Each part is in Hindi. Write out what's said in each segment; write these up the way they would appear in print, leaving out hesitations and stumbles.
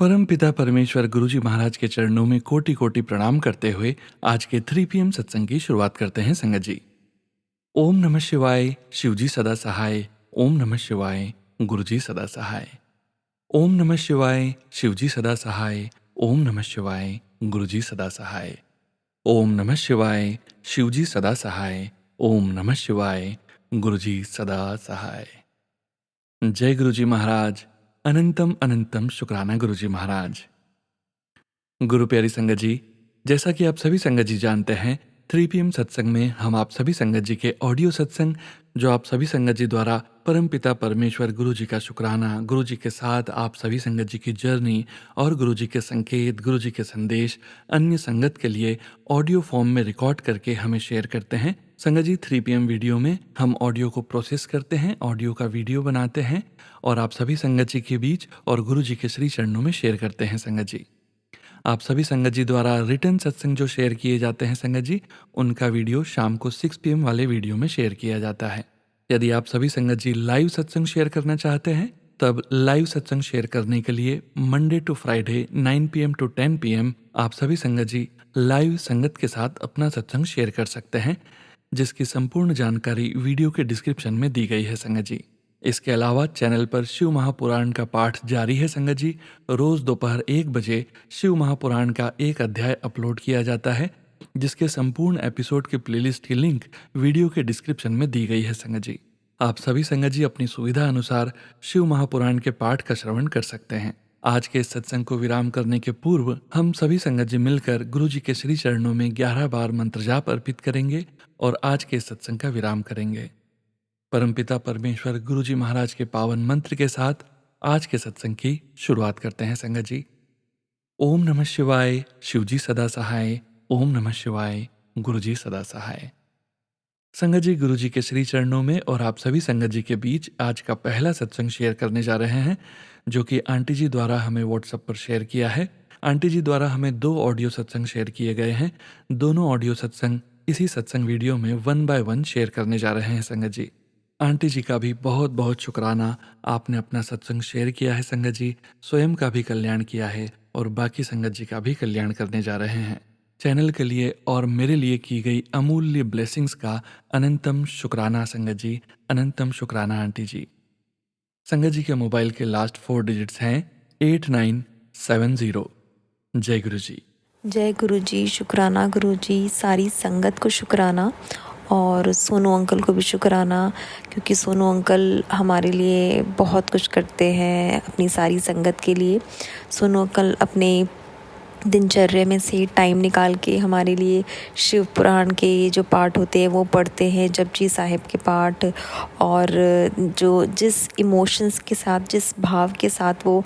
परम पिता परमेश्वर गुरुजी महाराज के चरणों में कोटि कोटि प्रणाम करते हुए आज के 3 PM सत्संग की शुरुआत करते हैं संगत जी। ओम नमः शिवाय, शिवजी सदा सहाय। ओम नमः शिवाय, गुरुजी सदा सहाय। ओम नमः शिवाय, शिवजी सदा सहाय। ओम नमः शिवाय, गुरुजी सदा सहाय। ओम नमः शिवाय, शिवजी सदा सहाय। ओम नमः शिवाय, गुरुजी सदा सहाय। जय गुरुजी महाराज। अनंतम अनंतम शुक्राना गुरुजी महाराज। गुरु प्यारी संगत जी, जैसा कि आप सभी संगत जी जानते हैं, 3 PM सत्संग में हम आप सभी संगत जी के ऑडियो सत्संग, जो आप सभी संगत जी द्वारा परम पिता परमेश्वर गुरु जी का शुक्राना, गुरु जी के साथ आप सभी संगत जी की जर्नी और गुरु जी के संकेत, गुरु जी के संदेश अन्य संगत के लिए ऑडियो फॉर्म में रिकॉर्ड करके हमें शेयर करते हैं। संगत जी, 3 PM वीडियो में हम ऑडियो को प्रोसेस करते हैं, ऑडियो का वीडियो बनाते हैं और आप सभी संगत जी के बीच और गुरु जी के श्री चरणों में शेयर करते हैं संगत जी। आप सभी संगत जी द्वारा रिटर्न सत्संग जो शेयर किए जाते हैं संगत जी, उनका वीडियो शाम को 6 PM वाले वीडियो में शेयर किया जाता है। यदि आप सभी संगत जी लाइव सत्संग शेयर करना चाहते हैं, तब लाइव सत्संग शेयर करने के लिए Monday to Friday 9 PM to 10 PM आप सभी संगत जी लाइव संगत के साथ अपना सत्संग शेयर कर सकते हैं, जिसकी संपूर्ण जानकारी वीडियो के डिस्क्रिप्शन में दी गई है संगत जी। इसके अलावा चैनल पर शिव महापुराण का पाठ जारी है संगत जी। रोज दोपहर 1 बजे शिव महापुराण का एक अध्याय अपलोड किया जाता है, जिसके संपूर्ण एपिसोड के प्लेलिस्ट की लिंक वीडियो के डिस्क्रिप्शन में दी गई है संगत जी। आप सभी संगत जी अपनी सुविधा अनुसार शिव महापुराण के पाठ का श्रवण कर सकते हैं। आज के इस सत्संग को विराम करने के पूर्व हम सभी संगत जी मिलकर गुरु जी के श्री चरणों में 11 बार मंत्र जाप अर्पित करेंगे और आज के इस सत्संग का विराम करेंगे। परमपिता परमेश्वर गुरुजी महाराज के पावन मंत्र के साथ आज के सत्संग की शुरुआत करते हैं संगत जी। ओम नमः शिवाय, शिवजी सदा सहाय। ओम नमः शिवाय, गुरुजी सदा सहाय। संगत जी, गुरुजी के श्री चरणों में और आप सभी संगत जी के बीच आज का पहला सत्संग शेयर करने जा रहे हैं, जो कि आंटी जी द्वारा हमें व्हाट्सएप पर शेयर किया है। आंटी जी द्वारा हमें 2 ऑडियो सत्संग शेयर किए गए हैं। दोनों ऑडियो सत्संग इसी सत्संग वीडियो में 1 by 1 शेयर करने जा रहे हैं संगत जी। आंटी जी का भी बहुत बहुत शुक्राना, आपने अपना सत्संग शेयर किया है संगत जी, स्वयं का भी कल्याण किया है और बाकी संगत जी का भी कल्याण करने जा रहे हैं। चैनल के लिए और मेरे लिए की गई अमूल्य ब्लेसिंग्स का अनंतम शुक्राना संगत जी, अनंतम शुक्राना आंटी जी। संगत जी के मोबाइल के लास्ट 4 डिजिट्स हैं 8970। जय गुरु जी। जय गुरु जी, शुक्राना गुरु जी, सारी संगत को शुक्राना और सोनू अंकल को भी शुक्राना, क्योंकि सोनू अंकल हमारे लिए बहुत कुछ करते हैं अपनी सारी संगत के लिए। सोनू अंकल अपने दिनचर्या में से टाइम निकाल के हमारे लिए शिव पुराण के जो पाठ होते हैं वो पढ़ते हैं, जपजी साहिब के पाठ, और जो जिस इमोशंस के साथ, जिस भाव के साथ वो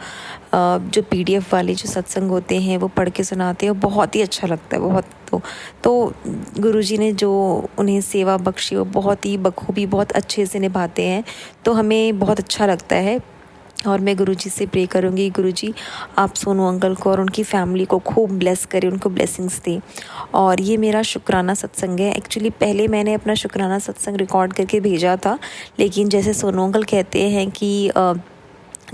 जो PDF वाले जो सत्संग होते हैं वो पढ़ के सुनाते हैं, बहुत ही अच्छा लगता है। बहुत तो गुरुजी ने जो उन्हें सेवा बख्शी वो बहुत ही बखूबी बहुत अच्छे से निभाते हैं, तो हमें बहुत अच्छा लगता है। और मैं गुरुजी से प्रे करूँगी, गुरुजी आप सोनू अंकल को और उनकी फैमिली को खूब ब्लेस करें, उनको ब्लेसिंग्स दें। और ये मेरा शुक्राना सत्संग है। एक्चुअली पहले मैंने अपना शुक्राना सत्संग रिकॉर्ड करके भेजा था, लेकिन जैसे सोनू अंकल कहते हैं कि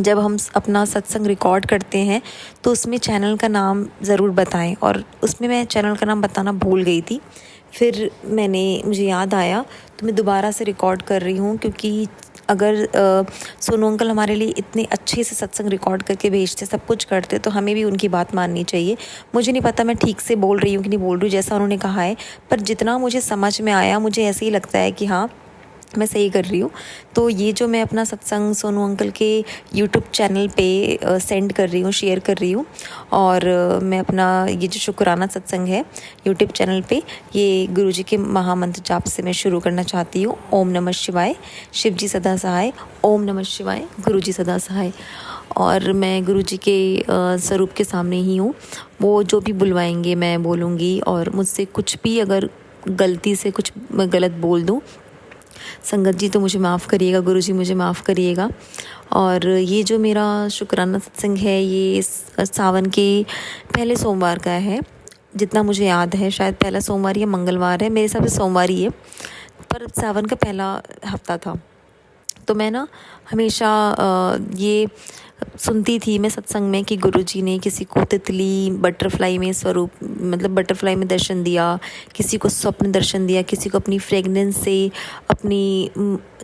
जब हम अपना सत्संग रिकॉर्ड करते हैं तो उसमें चैनल का नाम ज़रूर बताएं, और उसमें मैं चैनल का नाम बताना भूल गई थी। फिर मुझे याद आया तो मैं दोबारा से रिकॉर्ड कर रही हूँ, क्योंकि अगर सोनू अंकल हमारे लिए इतने अच्छे से सत्संग रिकॉर्ड करके भेजते, सब कुछ करते, तो हमें भी उनकी बात माननी चाहिए। मुझे नहीं पता मैं ठीक से बोल रही हूँ कि नहीं बोल रही हूँ जैसा उन्होंने कहा है, पर जितना मुझे समझ में आया मुझे ऐसे ही लगता है कि हाँ मैं सही कर रही हूँ। तो ये जो मैं अपना सत्संग सोनू अंकल के YouTube चैनल पे सेंड कर रही हूँ, शेयर कर रही हूँ, और मैं अपना ये जो शुक्राना सत्संग है YouTube चैनल पे, ये गुरुजी के महामंत्र जाप से मैं शुरू करना चाहती हूँ। ओम नमः शिवाय, शिवजी सदा सहाय। ओम नमः शिवाय, गुरुजी सदा सहाय। और मैं गुरुजी के स्वरूप के सामने ही हूँ, वो जो भी बुलवाएंगे मैं बोलूँगी, और मुझसे कुछ भी अगर गलती से कुछ मैं गलत बोल दूँ संगत जी तो मुझे माफ़ करिएगा, गुरुजी मुझे माफ़ करिएगा। और ये जो मेरा शुक्राना सत्संग है ये सावन के पहले सोमवार का है, जितना मुझे याद है। शायद पहला सोमवार या मंगलवार है, मेरे हिसाब से सोमवार ही है, पर सावन का पहला हफ्ता था। तो मैं ना हमेशा ये सुनती थी मैं सत्संग में कि गुरुजी ने किसी को तितली बटरफ्लाई में स्वरूप मतलब बटरफ्लाई में दर्शन दिया, किसी को स्वप्न दर्शन दिया, किसी को अपनी फ्रेगनेंस से अपनी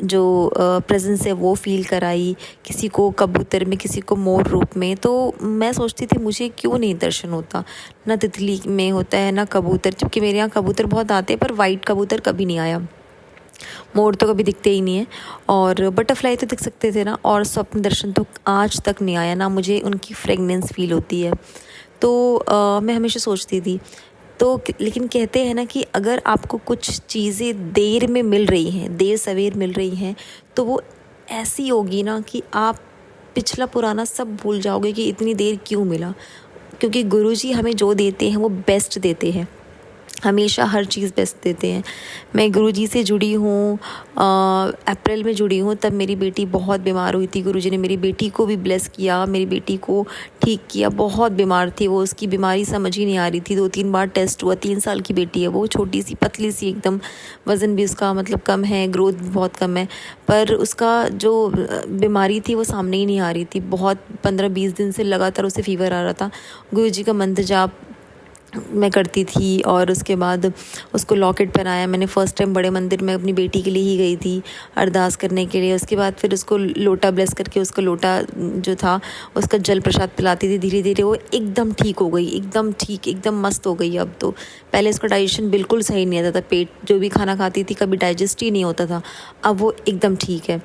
जो प्रेजेंस है वो फील कराई, किसी को कबूतर में, किसी को मोर रूप में। तो मैं सोचती थी मुझे क्यों नहीं दर्शन होता, ना तितली में होता है ना कबूतर, क्योंकि मेरे यहाँ कबूतर बहुत आते हैं पर वाइट कबूतर कभी नहीं आया, मोर तो कभी दिखते ही नहीं है, और बटरफ्लाई तो दिख सकते थे ना, और स्वप्न दर्शन तो आज तक नहीं आया, ना मुझे उनकी फ्रेगनेंस फील होती है। तो मैं हमेशा सोचती थी तो लेकिन कहते हैं ना कि अगर आपको कुछ चीज़ें देर में मिल रही हैं, देर सवेर मिल रही हैं, तो वो ऐसी होगी ना कि आप पिछला पुराना सब भूल जाओगे कि इतनी देर क्यों मिला, क्योंकि गुरुजी हमें जो देते हैं वो बेस्ट देते हैं, हमेशा हर चीज़ बेस्ट देते हैं। मैं गुरुजी से जुड़ी हूँ, अप्रैल में जुड़ी हूँ, तब मेरी बेटी बहुत बीमार हुई थी। गुरुजी ने मेरी बेटी को भी ब्लेस किया, मेरी बेटी को ठीक किया। बहुत बीमार थी वो, उसकी बीमारी समझ ही नहीं आ रही थी, 2-3 बार टेस्ट हुआ। 3 साल की बेटी है वो, छोटी सी पतली सी एकदम, वज़न भी उसका मतलब कम है, ग्रोथ भी बहुत कम है, पर उसका जो बीमारी थी वो सामने ही नहीं आ रही थी। बहुत 15-20 दिन से लगातार उसे फ़ीवर आ रहा था। गुरुजी का मंत्र जाप मैं करती थी, और उसके बाद उसको लॉकेट पहनाया मैंने। फ़र्स्ट टाइम बड़े मंदिर में अपनी बेटी के लिए ही गई थी अरदास करने के लिए। उसके बाद फिर उसको लोटा ब्लेस करके, उसको लोटा जो था उसका जल प्रसाद पिलाती थी। धीरे धीरे वो एकदम ठीक हो गई, एकदम ठीक, एकदम मस्त हो गई अब तो। पहले उसका डाइजेशन बिल्कुल सही नहीं आता था, पेट जो भी खाना खाती थी कभी डाइजेस्ट ही नहीं होता था, अब वो एकदम ठीक है।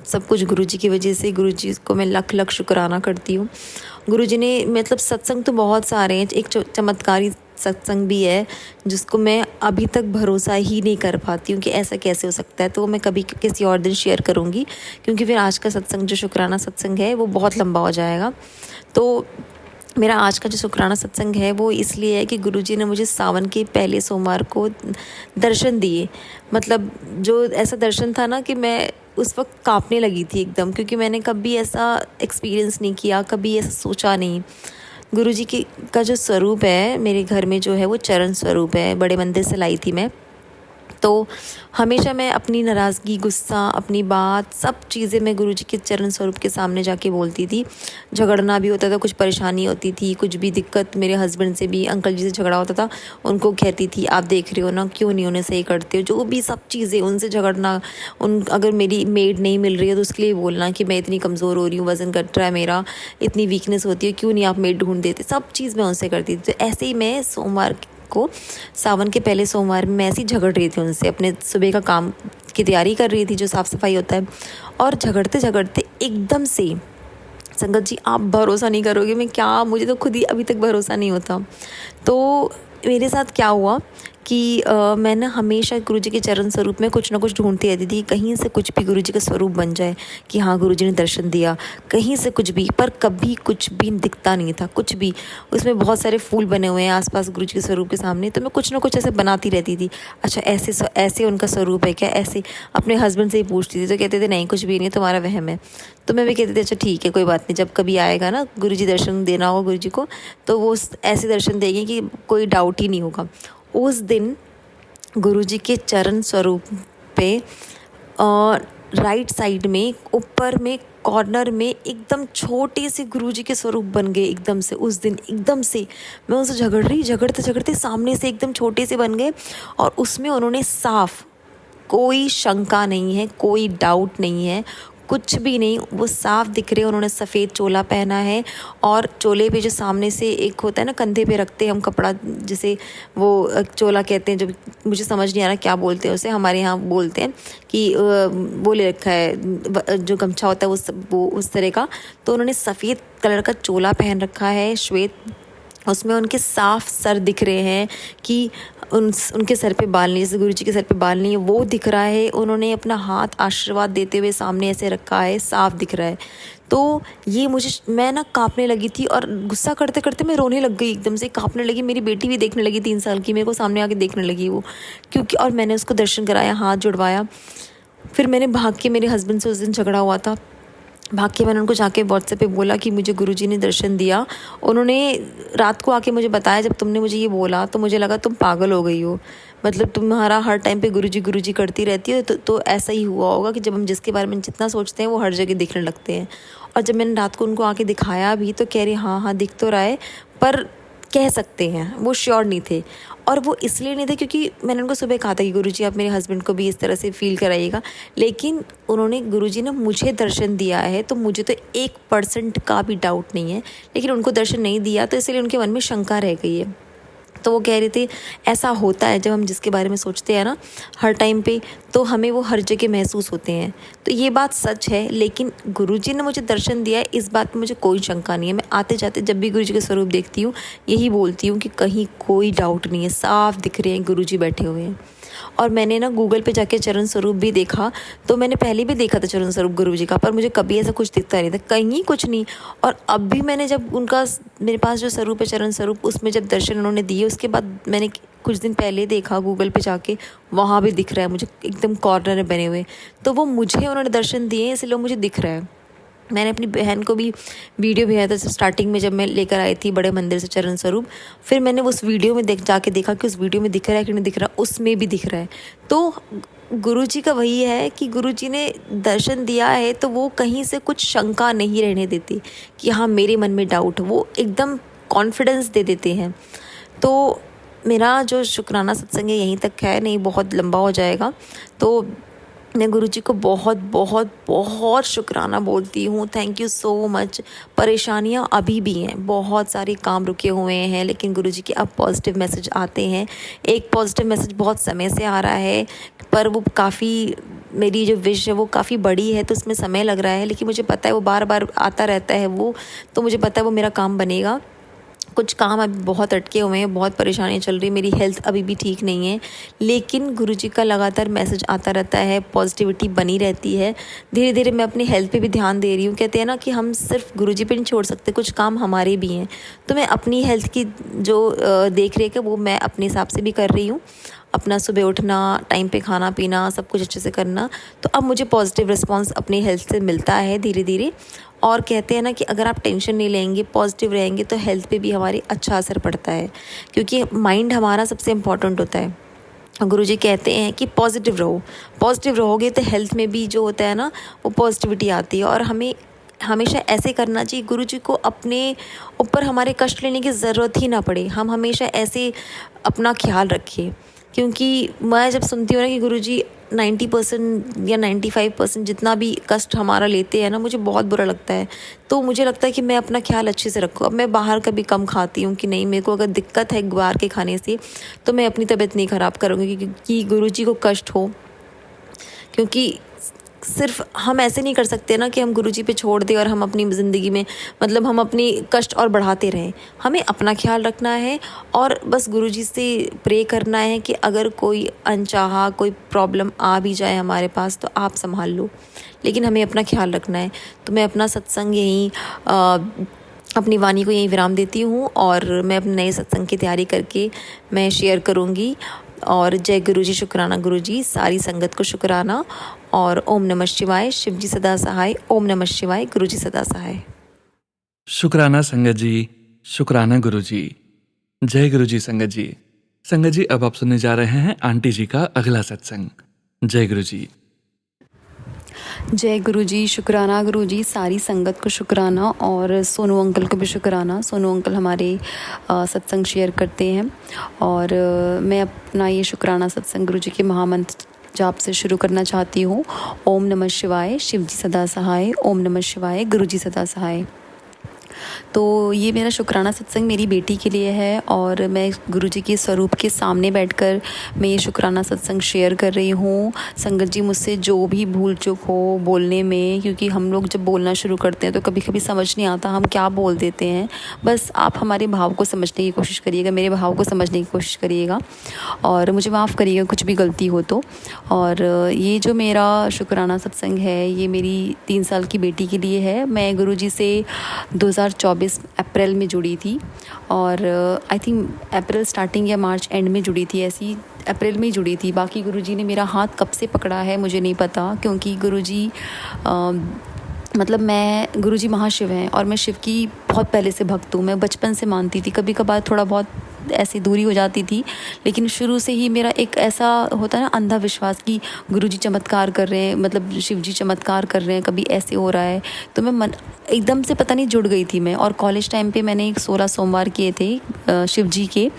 सब कुछ गुरुजी की वजह से, गुरुजी को मैं लख लख शुक्राना करती हूँ। गुरुजी ने मतलब सत्संग तो बहुत सारे हैं, एक चमत्कारी सत्संग भी है जिसको मैं अभी तक भरोसा ही नहीं कर पाती हूँ कि ऐसा कैसे हो सकता है। तो मैं कभी किसी और दिन शेयर करूँगी, क्योंकि फिर आज का सत्संग जो शुक्राना सत्संग है वो बहुत लंबा हो जाएगा। तो मेरा आज का जो शुक्राना सत्संग है वो इसलिए है कि गुरुजी ने मुझे सावन के पहले सोमवार को दर्शन दिए। मतलब जो ऐसा दर्शन था ना कि मैं उस वक्त कांपने लगी थी एकदम, क्योंकि मैंने कभी ऐसा एक्सपीरियंस नहीं किया, कभी ऐसा सोचा नहीं। गुरुजी की का जो स्वरूप है मेरे घर में जो है वो चरण स्वरूप है, बड़े मंदिर से लाई थी मैं। तो हमेशा मैं अपनी नाराज़गी, गुस्सा, अपनी बात, सब चीज़ें मैं गुरुजी के चरण स्वरूप के सामने जाके बोलती थी। झगड़ना भी होता था, कुछ परेशानी होती थी, कुछ भी दिक्कत, मेरे हस्बैंड से भी, अंकल जी से झगड़ा होता था, उनको कहती थी आप देख रहे हो ना क्यों नहीं उन्हें सही करते हो, जो भी सब चीज़ें उनसे झगड़ना। अगर मेरी मेड नहीं मिल रही है तो उसके लिए बोलना कि मैं इतनी कमज़ोर हो रही हूँ, वज़न घट रहा है मेरा, इतनी वीकनेस होती है, क्यों नहीं आप मेड ढूंढ देते। सब चीज़ मैं उनसे करती थी। तो ऐसे ही मैं सोमवार को, सावन के पहले सोमवार में मैं ऐसी झगड़ रही थी उनसे, अपने सुबह का काम की तैयारी कर रही थी जो साफ़ सफाई होता है, और झगड़ते झगड़ते एकदम से, संगत जी आप भरोसा नहीं करोगे मैं क्या, मुझे तो खुद ही अभी तक भरोसा नहीं होता। तो मेरे साथ क्या हुआ कि मैं ना हमेशा गुरुजी के चरण स्वरूप में कुछ ना कुछ ढूंढती रहती थी, कहीं से कुछ भी गुरुजी का स्वरूप बन जाए कि हाँ गुरुजी ने दर्शन दिया, कहीं से कुछ भी, पर कभी कुछ भी दिखता नहीं था, कुछ भी। उसमें बहुत सारे फूल बने हुए हैं आसपास गुरुजी के स्वरूप के सामने, तो मैं कुछ ना कुछ ऐसे बनाती रहती थी। अच्छा ऐसे उनका स्वरूप है क्या, ऐसे अपने हस्बैंड से ही पूछती थी, तो कहते थे नहीं कुछ भी नहीं, तुम्हारा वहम है। तो मैं भी कहती थी अच्छा ठीक है कोई बात नहीं, जब कभी आएगा ना गुरुजी दर्शन देना होगा गुरुजी को, तो वो ऐसे दर्शन देंगे कि कोई डाउट ही नहीं होगा। उस दिन गुरुजी के चरण स्वरूप पे राइट साइड में ऊपर में कॉर्नर में एकदम छोटे से गुरुजी के स्वरूप बन गए एकदम से। उस दिन एकदम से मैं उनसे झगड़ते झगड़ते सामने से एकदम छोटे से बन गए, और उसमें उन्होंने साफ, कोई शंका नहीं है, कोई डाउट नहीं है, कुछ भी नहीं, वो साफ दिख रहे हैं। उन्होंने सफ़ेद चोला पहना है, और चोले पे जो सामने से एक होता है ना कंधे पे रखते हैं हम कपड़ा, जिसे वो चोला कहते हैं, जो मुझे समझ नहीं आ रहा क्या बोलते हैं उसे, हमारे यहाँ बोलते हैं कि वो ले रखा है जो गमछा होता है वो उस तरह का। तो उन्होंने सफ़ेद कलर का चोला पहन रखा है श्वेत, उसमें उनके साफ सर दिख रहे हैं कि उनके सर पे बाल नहीं, जैसे गुरुजी के सर पे बाल नहीं है वो दिख रहा है। उन्होंने अपना हाथ आशीर्वाद देते हुए सामने ऐसे रखा है, साफ दिख रहा है। तो ये मैं ना कांपने लगी थी, और गुस्सा करते करते मैं रोने लग गई, एकदम से कांपने लगी। मेरी बेटी भी देखने लगी 3 साल की, मेरे को सामने आके देखने लगी वो, क्योंकि और मैंने उसको दर्शन कराया, हाथ जुड़वाया। फिर मैंने भाग के, मेरे हस्बैंड से उस दिन झगड़ा हुआ था, भाग के मैंने उनको जाके व्हाट्सएप पे बोला कि मुझे गुरुजी ने दर्शन दिया। उन्होंने रात को आके मुझे बताया जब तुमने मुझे ये बोला तो मुझे लगा तुम पागल हो गई हो। मतलब तुम्हारा हर टाइम पे गुरुजी करती रहती हो। तो ऐसा ही हुआ होगा कि जब हम जिसके बारे में जितना सोचते हैं वो हर जगह दिखने लगते हैं। और जब मैंने रात को उनको आके दिखाया भी तो कह रही हाँ हाँ दिख तो रहा है, पर कह सकते हैं, वो श्योर नहीं थे। और वो इसलिए नहीं थे क्योंकि मैंने उनको सुबह कहा था कि गुरुजी आप मेरे हस्बैंड को भी इस तरह से फील कराइएगा, लेकिन उन्होंने गुरुजी ने मुझे दर्शन दिया है तो मुझे तो 1% का भी डाउट नहीं है, लेकिन उनको दर्शन नहीं दिया तो इसलिए उनके मन में शंका रह गई है। तो वो कह रहे थे ऐसा होता है जब हम जिसके बारे में सोचते हैं ना हर टाइम पे, तो हमें वो हर जगह महसूस होते हैं। तो ये बात सच है, लेकिन गुरुजी ने मुझे दर्शन दिया है इस बात में मुझे कोई शंका नहीं है। मैं आते जाते जब भी गुरुजी का स्वरूप देखती हूँ यही बोलती हूँ कि कहीं कोई डाउट नहीं है, साफ दिख रहे हैं गुरुजी बैठे हुए हैं। और मैंने ना गूगल पे जाके चरण स्वरूप भी देखा, तो मैंने पहले भी देखा था चरण स्वरूप गुरुजी का, पर मुझे कभी ऐसा कुछ दिखता नहीं था, कहीं कुछ नहीं। और अब भी मैंने जब उनका मेरे पास जो स्वरूप है चरण स्वरूप, उसमें जब दर्शन उन्होंने दिए उसके बाद मैंने कुछ दिन पहले देखा गूगल पे जाके, वहाँ भी दिख रहा है मुझे एकदम कॉर्नर में बने हुए। तो वो मुझे उन्होंने दर्शन दिए इसलिए मुझे दिख रहा है। मैंने अपनी बहन को भी वीडियो भेजा था स्टार्टिंग में जब मैं लेकर आई थी बड़े मंदिर से चरण स्वरूप। फिर मैंने उस वीडियो में जाके देखा कि उस वीडियो में दिख रहा है कि नहीं दिख रहा, उसमें भी दिख रहा है। तो गुरुजी का वही है कि गुरुजी ने दर्शन दिया है तो वो कहीं से कुछ शंका नहीं रहने देती कि हाँ मेरे मन में डाउट, वो एकदम कॉन्फिडेंस दे देते हैं। तो मेरा जो शुक्राना सत्संग है यहीं तक है, नहीं बहुत लंबा हो जाएगा। तो मैं गुरुजी को बहुत बहुत बहुत शुक्राना बोलती हूँ, थैंक यू सो मच। परेशानियाँ अभी भी हैं, बहुत सारे काम रुके हुए हैं, लेकिन गुरुजी के अब पॉजिटिव मैसेज आते हैं। एक पॉजिटिव मैसेज बहुत समय से आ रहा है, पर वो काफ़ी, मेरी जो विश है वो काफ़ी बड़ी है तो उसमें समय लग रहा है, लेकिन मुझे पता है वो बार बार आता रहता है वो, तो मुझे पता है वो मेरा काम बनेगा। कुछ काम अभी बहुत अटके हुए हैं, बहुत परेशानियाँ चल रही है, मेरी हेल्थ अभी भी ठीक नहीं है, लेकिन गुरुजी का लगातार मैसेज आता रहता है, पॉजिटिविटी बनी रहती है। धीरे धीरे मैं अपनी हेल्थ पे भी ध्यान दे रही हूँ। कहते हैं ना कि हम सिर्फ गुरुजी पे नहीं छोड़ सकते, कुछ काम हमारे भी हैं। तो मैं अपनी हेल्थ की जो देख रेख है वो मैं अपने हिसाब से भी कर रही हूँ। अपना सुबह उठना, टाइम पे खाना पीना, सब कुछ अच्छे से करना, तो अब मुझे पॉजिटिव रिस्पांस अपनी हेल्थ से मिलता है धीरे धीरे। और कहते हैं ना कि अगर आप टेंशन नहीं लेंगे, पॉजिटिव रहेंगे, तो हेल्थ पे भी हमारी अच्छा असर पड़ता है, क्योंकि माइंड हमारा सबसे इम्पॉर्टेंट होता है। गुरुजी कहते हैं कि पॉजिटिव रहो, पॉजिटिव रहोगे तो हेल्थ में भी जो होता है ना वो पॉजिटिविटी आती है। और हमें हमेशा ऐसे करना चाहिए, गुरुजी को अपने ऊपर हमारे कष्ट लेने की ज़रूरत ही ना पड़े, हम हमेशा ऐसे अपना ख्याल रखें। क्योंकि मैं जब सुनती हूँ ना कि गुरुजी 90% या 95% जितना भी कष्ट हमारा लेते हैं ना, मुझे बहुत बुरा लगता है। तो मुझे लगता है कि मैं अपना ख्याल अच्छे से रखूँ। अब मैं बाहर का भी कम खाती हूँ कि नहीं, मेरे को अगर दिक्कत है बाहर के खाने से तो मैं अपनी तबीयत नहीं ख़राब करूँगी कि गुरुजी को कष्ट हो। क्योंकि सिर्फ हम ऐसे नहीं कर सकते ना कि हम गुरुजी पे छोड़ दें और हम अपनी ज़िंदगी में, मतलब हम अपनी कष्ट और बढ़ाते रहें। हमें अपना ख्याल रखना है और बस गुरुजी से प्रे करना है कि अगर कोई अनचाहा कोई प्रॉब्लम आ भी जाए हमारे पास तो आप संभाल लो, लेकिन हमें अपना ख्याल रखना है। तो मैं अपना सत्संग यहीं अपनी वाणी को यहीं विराम देती हूँ, और मैं अपने नए सत्संग की तैयारी करके मैं शेयर करूँगी। और जय गुरुजी, शुक्राना गुरुजी, सारी संगत को शुक्राना। और ओम नमः शिवाय, शिव जी सदा सहाय। ओम नमः शिवाय, गुरुजी सदा सहाय। शुक्राना संगत जी, शुक्राना गुरुजी। जय गुरुजी संगत जी। संगत जी, अब आप सुनने जा रहे हैं आंटी जी का अगला सत्संग। जय गुरुजी। जय गुरुजी, शुक्राना गुरुजी, सारी संगत को शुक्राना, और सोनू अंकल को भी शुक्राना। सोनू अंकल हमारे सत्संग शेयर करते हैं, और मैं अपना ये शुक्राना सत्संग गुरुजी के महामंत्र जाप से शुरू करना चाहती हूँ। ओम नमः शिवाय, शिव जी सदा सहाय। ओम नमः शिवाय, गुरुजी सदा सहाय। तो ये मेरा शुक्राना सत्संग मेरी बेटी के लिए है, और मैं गुरुजी के स्वरूप के सामने बैठकर मैं ये शुक्राना सत्संग शेयर कर रही हूँ। संगत जी, मुझसे जो भी भूल चूक हो बोलने में, क्योंकि हम लोग जब बोलना शुरू करते हैं तो कभी कभी समझ नहीं आता हम क्या बोल देते हैं। बस आप हमारे भाव को समझने की कोशिश करिएगा, मेरे भाव को समझने की कोशिश करिएगा, और मुझे माफ़ करिएगा कुछ भी गलती हो तो। और ये जो मेरा शुक्राना सत्संग है ये मेरी 3 साल की बेटी के लिए है। मैं गुरुजी से 2024 अप्रैल में जुड़ी थी, और आई थिंक अप्रैल स्टार्टिंग या मार्च एंड में जुड़ी थी, ऐसी अप्रैल में ही जुड़ी थी। बाकी गुरुजी ने मेरा हाथ कब से पकड़ा है मुझे नहीं पता, क्योंकि गुरुजी मतलब मैं, गुरुजी महाशिव हैं और मैं शिव की बहुत पहले से भक्त हूँ। मैं बचपन से मानती थी, कभी कभार थोड़ा बहुत ऐसी दूरी हो जाती थी। लेकिन शुरू से ही मेरा एक ऐसा होता है ना अंधविश्वास कि गुरुजी चमत्कार कर रहे हैं, मतलब शिव जी चमत्कार कर रहे हैं, कभी ऐसे हो रहा है। तो मैं मन एकदम से पता नहीं जुड़ गई थी मैं। और कॉलेज टाइम पे मैंने एक 16 सोमवार किए थे शिव जी के।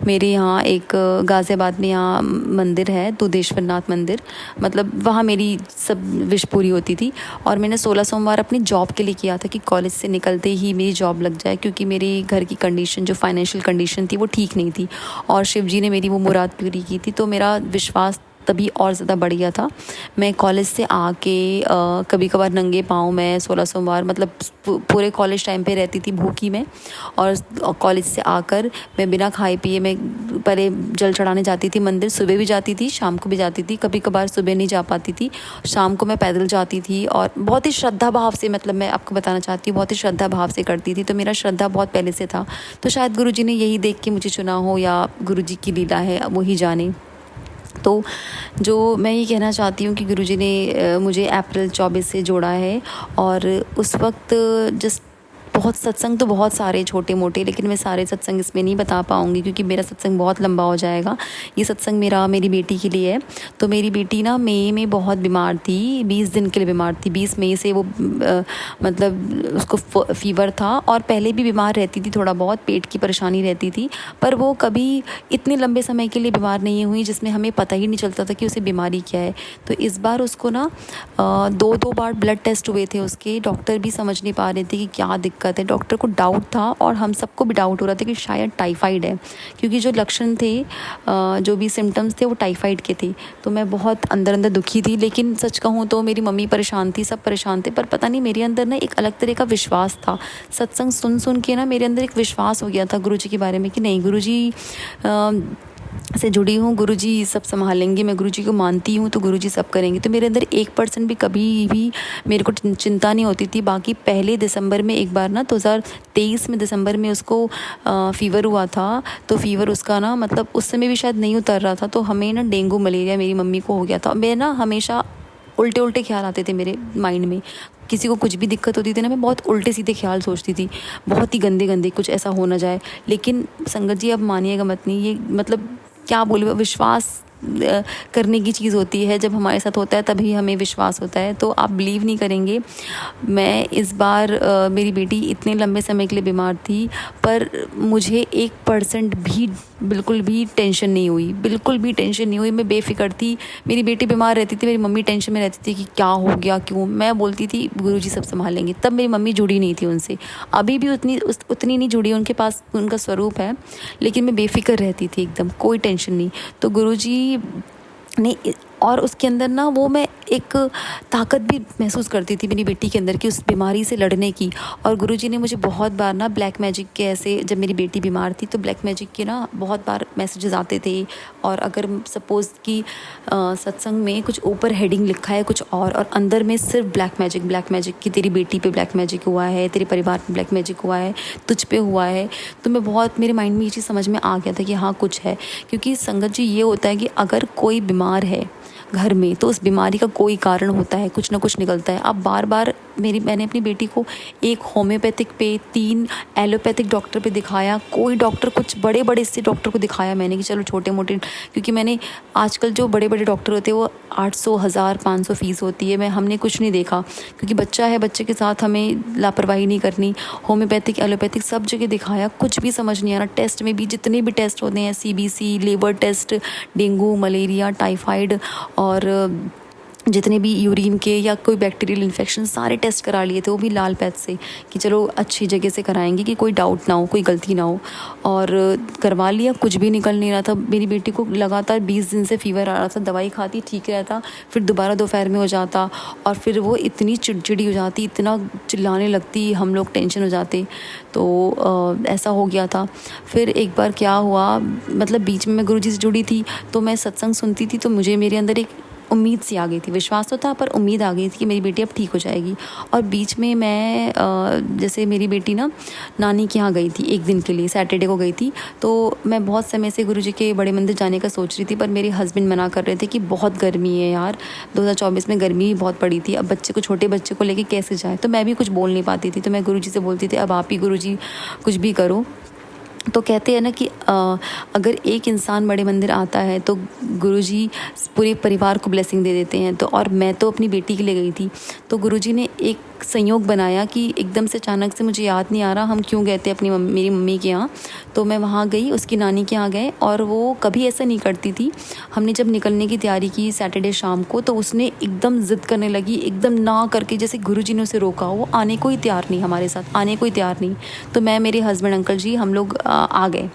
मेरे यहाँ एक गाज़ियाबाद में यहाँ मंदिर है दुधेश्वर नाथ मंदिर, मतलब वहाँ मेरी सब विश पूरी होती थी। और मैंने 16 सोमवार अपनी जॉब के लिए किया था कि कॉलेज से निकलते ही मेरी जॉब लग जाए, क्योंकि मेरी घर की कंडीशन जो फाइनेंशियल कंडीशन थी वो ठीक नहीं थी और शिव जी ने मेरी वो मुराद पूरी की थी। तो मेरा विश्वास तभी और ज़्यादा बढ़ गया था। मैं कॉलेज से आके कभी कभार नंगे पाँव मैं 16 सोमवार मतलब पूरे कॉलेज टाइम पे रहती थी भूखी मैं। और कॉलेज से आकर मैं बिना खाए पिए मैं पहले जल चढ़ाने जाती थी मंदिर। सुबह भी जाती थी, शाम को भी जाती थी। कभी कभार सुबह नहीं जा पाती थी, शाम को मैं पैदल जाती थी और बहुत ही श्रद्धा भाव से, मतलब मैं आपको बताना चाहती हूँ बहुत ही श्रद्धा भाव से करती थी। तो मेरा श्रद्धा बहुत पहले से था। तो शायद गुरुजी ने यही देख के मुझे चुना हो या गुरुजी की लीला है, वो ही जाने। तो जो मैं ये कहना चाहती हूँ कि गुरुजी ने मुझे अप्रैल 24 से जोड़ा है। और उस वक्त जस्ट बहुत सत्संग तो बहुत सारे छोटे मोटे, लेकिन मैं सारे सत्संग इसमें नहीं बता पाऊँगी क्योंकि मेरा सत्संग बहुत लंबा हो जाएगा। ये सत्संग मेरी बेटी के लिए है। तो मेरी बेटी ना मई में बहुत बीमार थी, 20 दिन के लिए बीमार थी। 20 मई से वो मतलब उसको फीवर था और पहले भी बीमार रहती थी, थोड़ा बहुत पेट की परेशानी रहती थी, पर वो कभी इतने लंबे समय के लिए बीमार नहीं हुई जिसमें हमें पता ही नहीं चलता था कि उसे बीमारी क्या है। तो इस बार उसको ना 2 बार ब्लड टेस्ट हुए थे उसके। डॉक्टर भी समझ नहीं पा रहे थे कि क्या दिक्कत है। डॉक्टर को डाउट था और हम सबको भी डाउट हो रहा था कि शायद टाइफाइड है, क्योंकि जो लक्षण थे जो भी सिम्टम्स थे वो टाइफाइड के थे। तो मैं बहुत अंदर अंदर दुखी थी। लेकिन सच कहूँ तो मेरी मम्मी परेशान थी, सब परेशान थे, पर पता नहीं मेरे अंदर ना एक अलग तरह का विश्वास था। सत्संग सुन के ना मेरे अंदर एक विश्वास हो गया था गुरुजी के बारे में कि नहीं, गुरुजी से जुड़ी हूँ, गुरुजी सब संभालेंगे, मैं गुरुजी को मानती हूँ तो गुरुजी सब करेंगे। तो मेरे अंदर 1% भी कभी भी मेरे को चिंता नहीं होती थी। बाकी पहले दिसंबर में एक बार ना 2023 में दिसंबर में उसको फ़ीवर हुआ था। तो फ़ीवर उसका ना मतलब उस समय भी शायद नहीं उतर रहा था। तो हमें ना डेंगू मलेरिया मेरी मम्मी को हो गया था। मैं ना हमेशा उल्टे ख्याल आते थे मेरे माइंड में। किसी को कुछ भी दिक्कत होती थी ना, मैं बहुत उल्टे सीधे ख्याल सोचती थी, बहुत ही गंदे कुछ ऐसा हो ना जाए। लेकिन संगत जी अब मानिएगा मत नहीं, ये मतलब क्या बोलूँ, विश्वास करने की चीज़ होती है। जब हमारे साथ होता है तभी हमें विश्वास होता है। तो आप बिलीव नहीं करेंगे, मैं इस बार मेरी बेटी इतने लंबे समय के लिए बीमार थी पर मुझे 1% भी बिल्कुल भी टेंशन नहीं हुई, बिल्कुल भी टेंशन नहीं हुई। मैं बेफिक्र थी। मेरी बेटी बीमार रहती थी, मेरी मम्मी टेंशन में रहती थी कि क्या हो गया, क्यों। मैं बोलती थी गुरुजी सब संभालेंगे। तब मेरी मम्मी जुड़ी नहीं थी उनसे, अभी भी उतनी नहीं जुड़ी, उनके पास उनका स्वरूप है, लेकिन मैं बेफिक्र रहती थी एकदम, कोई टेंशन नहीं। तो गुरुजी ने और उसके अंदर ना वो मैं एक ताकत भी महसूस करती थी मेरी बेटी के अंदर की उस बीमारी से लड़ने की। और गुरुजी ने मुझे बहुत बार ना ब्लैक मैजिक के ऐसे, जब मेरी बेटी बीमार थी तो ब्लैक मैजिक के ना बहुत बार मैसेजेस आते थे। और अगर सपोज़ कि सत्संग में कुछ ऊपर हेडिंग लिखा है कुछ और अंदर में सिर्फ ब्लैक मैजिक कि तेरी बेटी पे ब्लैक मैजिक हुआ है, तेरे परिवार पे ब्लैक मैजिक हुआ है, तुझ पे हुआ है। तो मैं बहुत, मेरे माइंड में ये चीज़ समझ में आ गया था कि हाँ कुछ है। क्योंकि संगत जी ये होता है कि अगर कोई बीमार है घर में तो उस बीमारी का कोई कारण होता है, कुछ ना कुछ निकलता है। अब बार मैंने अपनी बेटी को एक होम्योपैथिक पे, 3 एलोपैथिक डॉक्टर पे दिखाया, कोई डॉक्टर, कुछ बड़े से डॉक्टर को दिखाया मैंने कि चलो छोटे मोटे, क्योंकि मैंने आजकल जो बड़े डॉक्टर होते हैं वो 800, 1000, 500 फीस होती है। हमने कुछ नहीं देखा क्योंकि बच्चा है, बच्चे के साथ हमें लापरवाही नहीं करनी। होम्योपैथिक, एलोपैथिक सब जगह दिखाया, कुछ भी समझ नहीं आ रहा। टेस्ट में भी जितने भी टेस्ट होते हैं, CBC, liver test, dengue, malaria, typhoid और जितने भी यूरिन के या कोई बैक्टीरियल इन्फेक्शन, सारे टेस्ट करा लिए थे, वो भी लाल पैच से कि चलो अच्छी जगह से कराएंगे कि कोई डाउट ना हो, कोई गलती ना हो। और करवा लिया, कुछ भी निकल नहीं रहा था। मेरी बेटी को लगातार 20 दिन से फीवर आ रहा था, दवाई खाती ठीक रहता, फिर दोबारा दोपहर में हो जाता और फिर वो इतनी चिड़चिड़ी हो जाती, इतना चिल्लाने लगती, हम लोग टेंशन हो जाते। तो ऐसा हो गया था। फिर एक बार क्या हुआ, मतलब बीच में मैं गुरुजी से जुड़ी थी तो मैं सत्संग सुनती थी, तो मुझे मेरे अंदर एक उम्मीद सी आ गई थी, विश्वास तो था पर उम्मीद आ गई थी कि मेरी बेटी अब ठीक हो जाएगी। और बीच में मैं जैसे मेरी बेटी ना नानी के यहाँ गई थी एक दिन के लिए, सैटरडे को गई थी। तो मैं बहुत समय से गुरुजी के बड़े मंदिर जाने का सोच रही थी, पर मेरे हस्बैंड मना कर रहे थे कि बहुत गर्मी है यार, 2024 में गर्मी बहुत पड़ी थी, अब बच्चे को, छोटे बच्चे को लेके कैसे जाए। तो मैं भी कुछ बोल नहीं पाती थी, तो मैं गुरुजी से बोलती थी अब आप ही गुरुजी कुछ भी करो। तो कहते हैं ना कि अगर एक इंसान बड़े मंदिर आता है तो गुरुजी पूरे परिवार को ब्लेसिंग दे देते हैं। तो और मैं तो अपनी बेटी के लिए गई थी, तो गुरुजी ने एक संयोग बनाया कि एकदम से अचानक से, मुझे याद नहीं आ रहा हम क्यों गए थे मेरी मम्मी के यहाँ। तो मैं वहाँ गई, उसकी नानी के यहाँ गए, और वो कभी ऐसा नहीं करती थी। हमने जब निकलने की तैयारी की सैटरडे शाम को, तो उसने एकदम ज़िद करने लगी, एकदम ना करके, जैसे गुरुजी ने उसे रोका। वो आने को ही तैयार नहीं, हमारे साथ आने को ही तैयार नहीं। तो मैं, मेरे हस्बैंड, अंकल जी, हम लोग आ गए।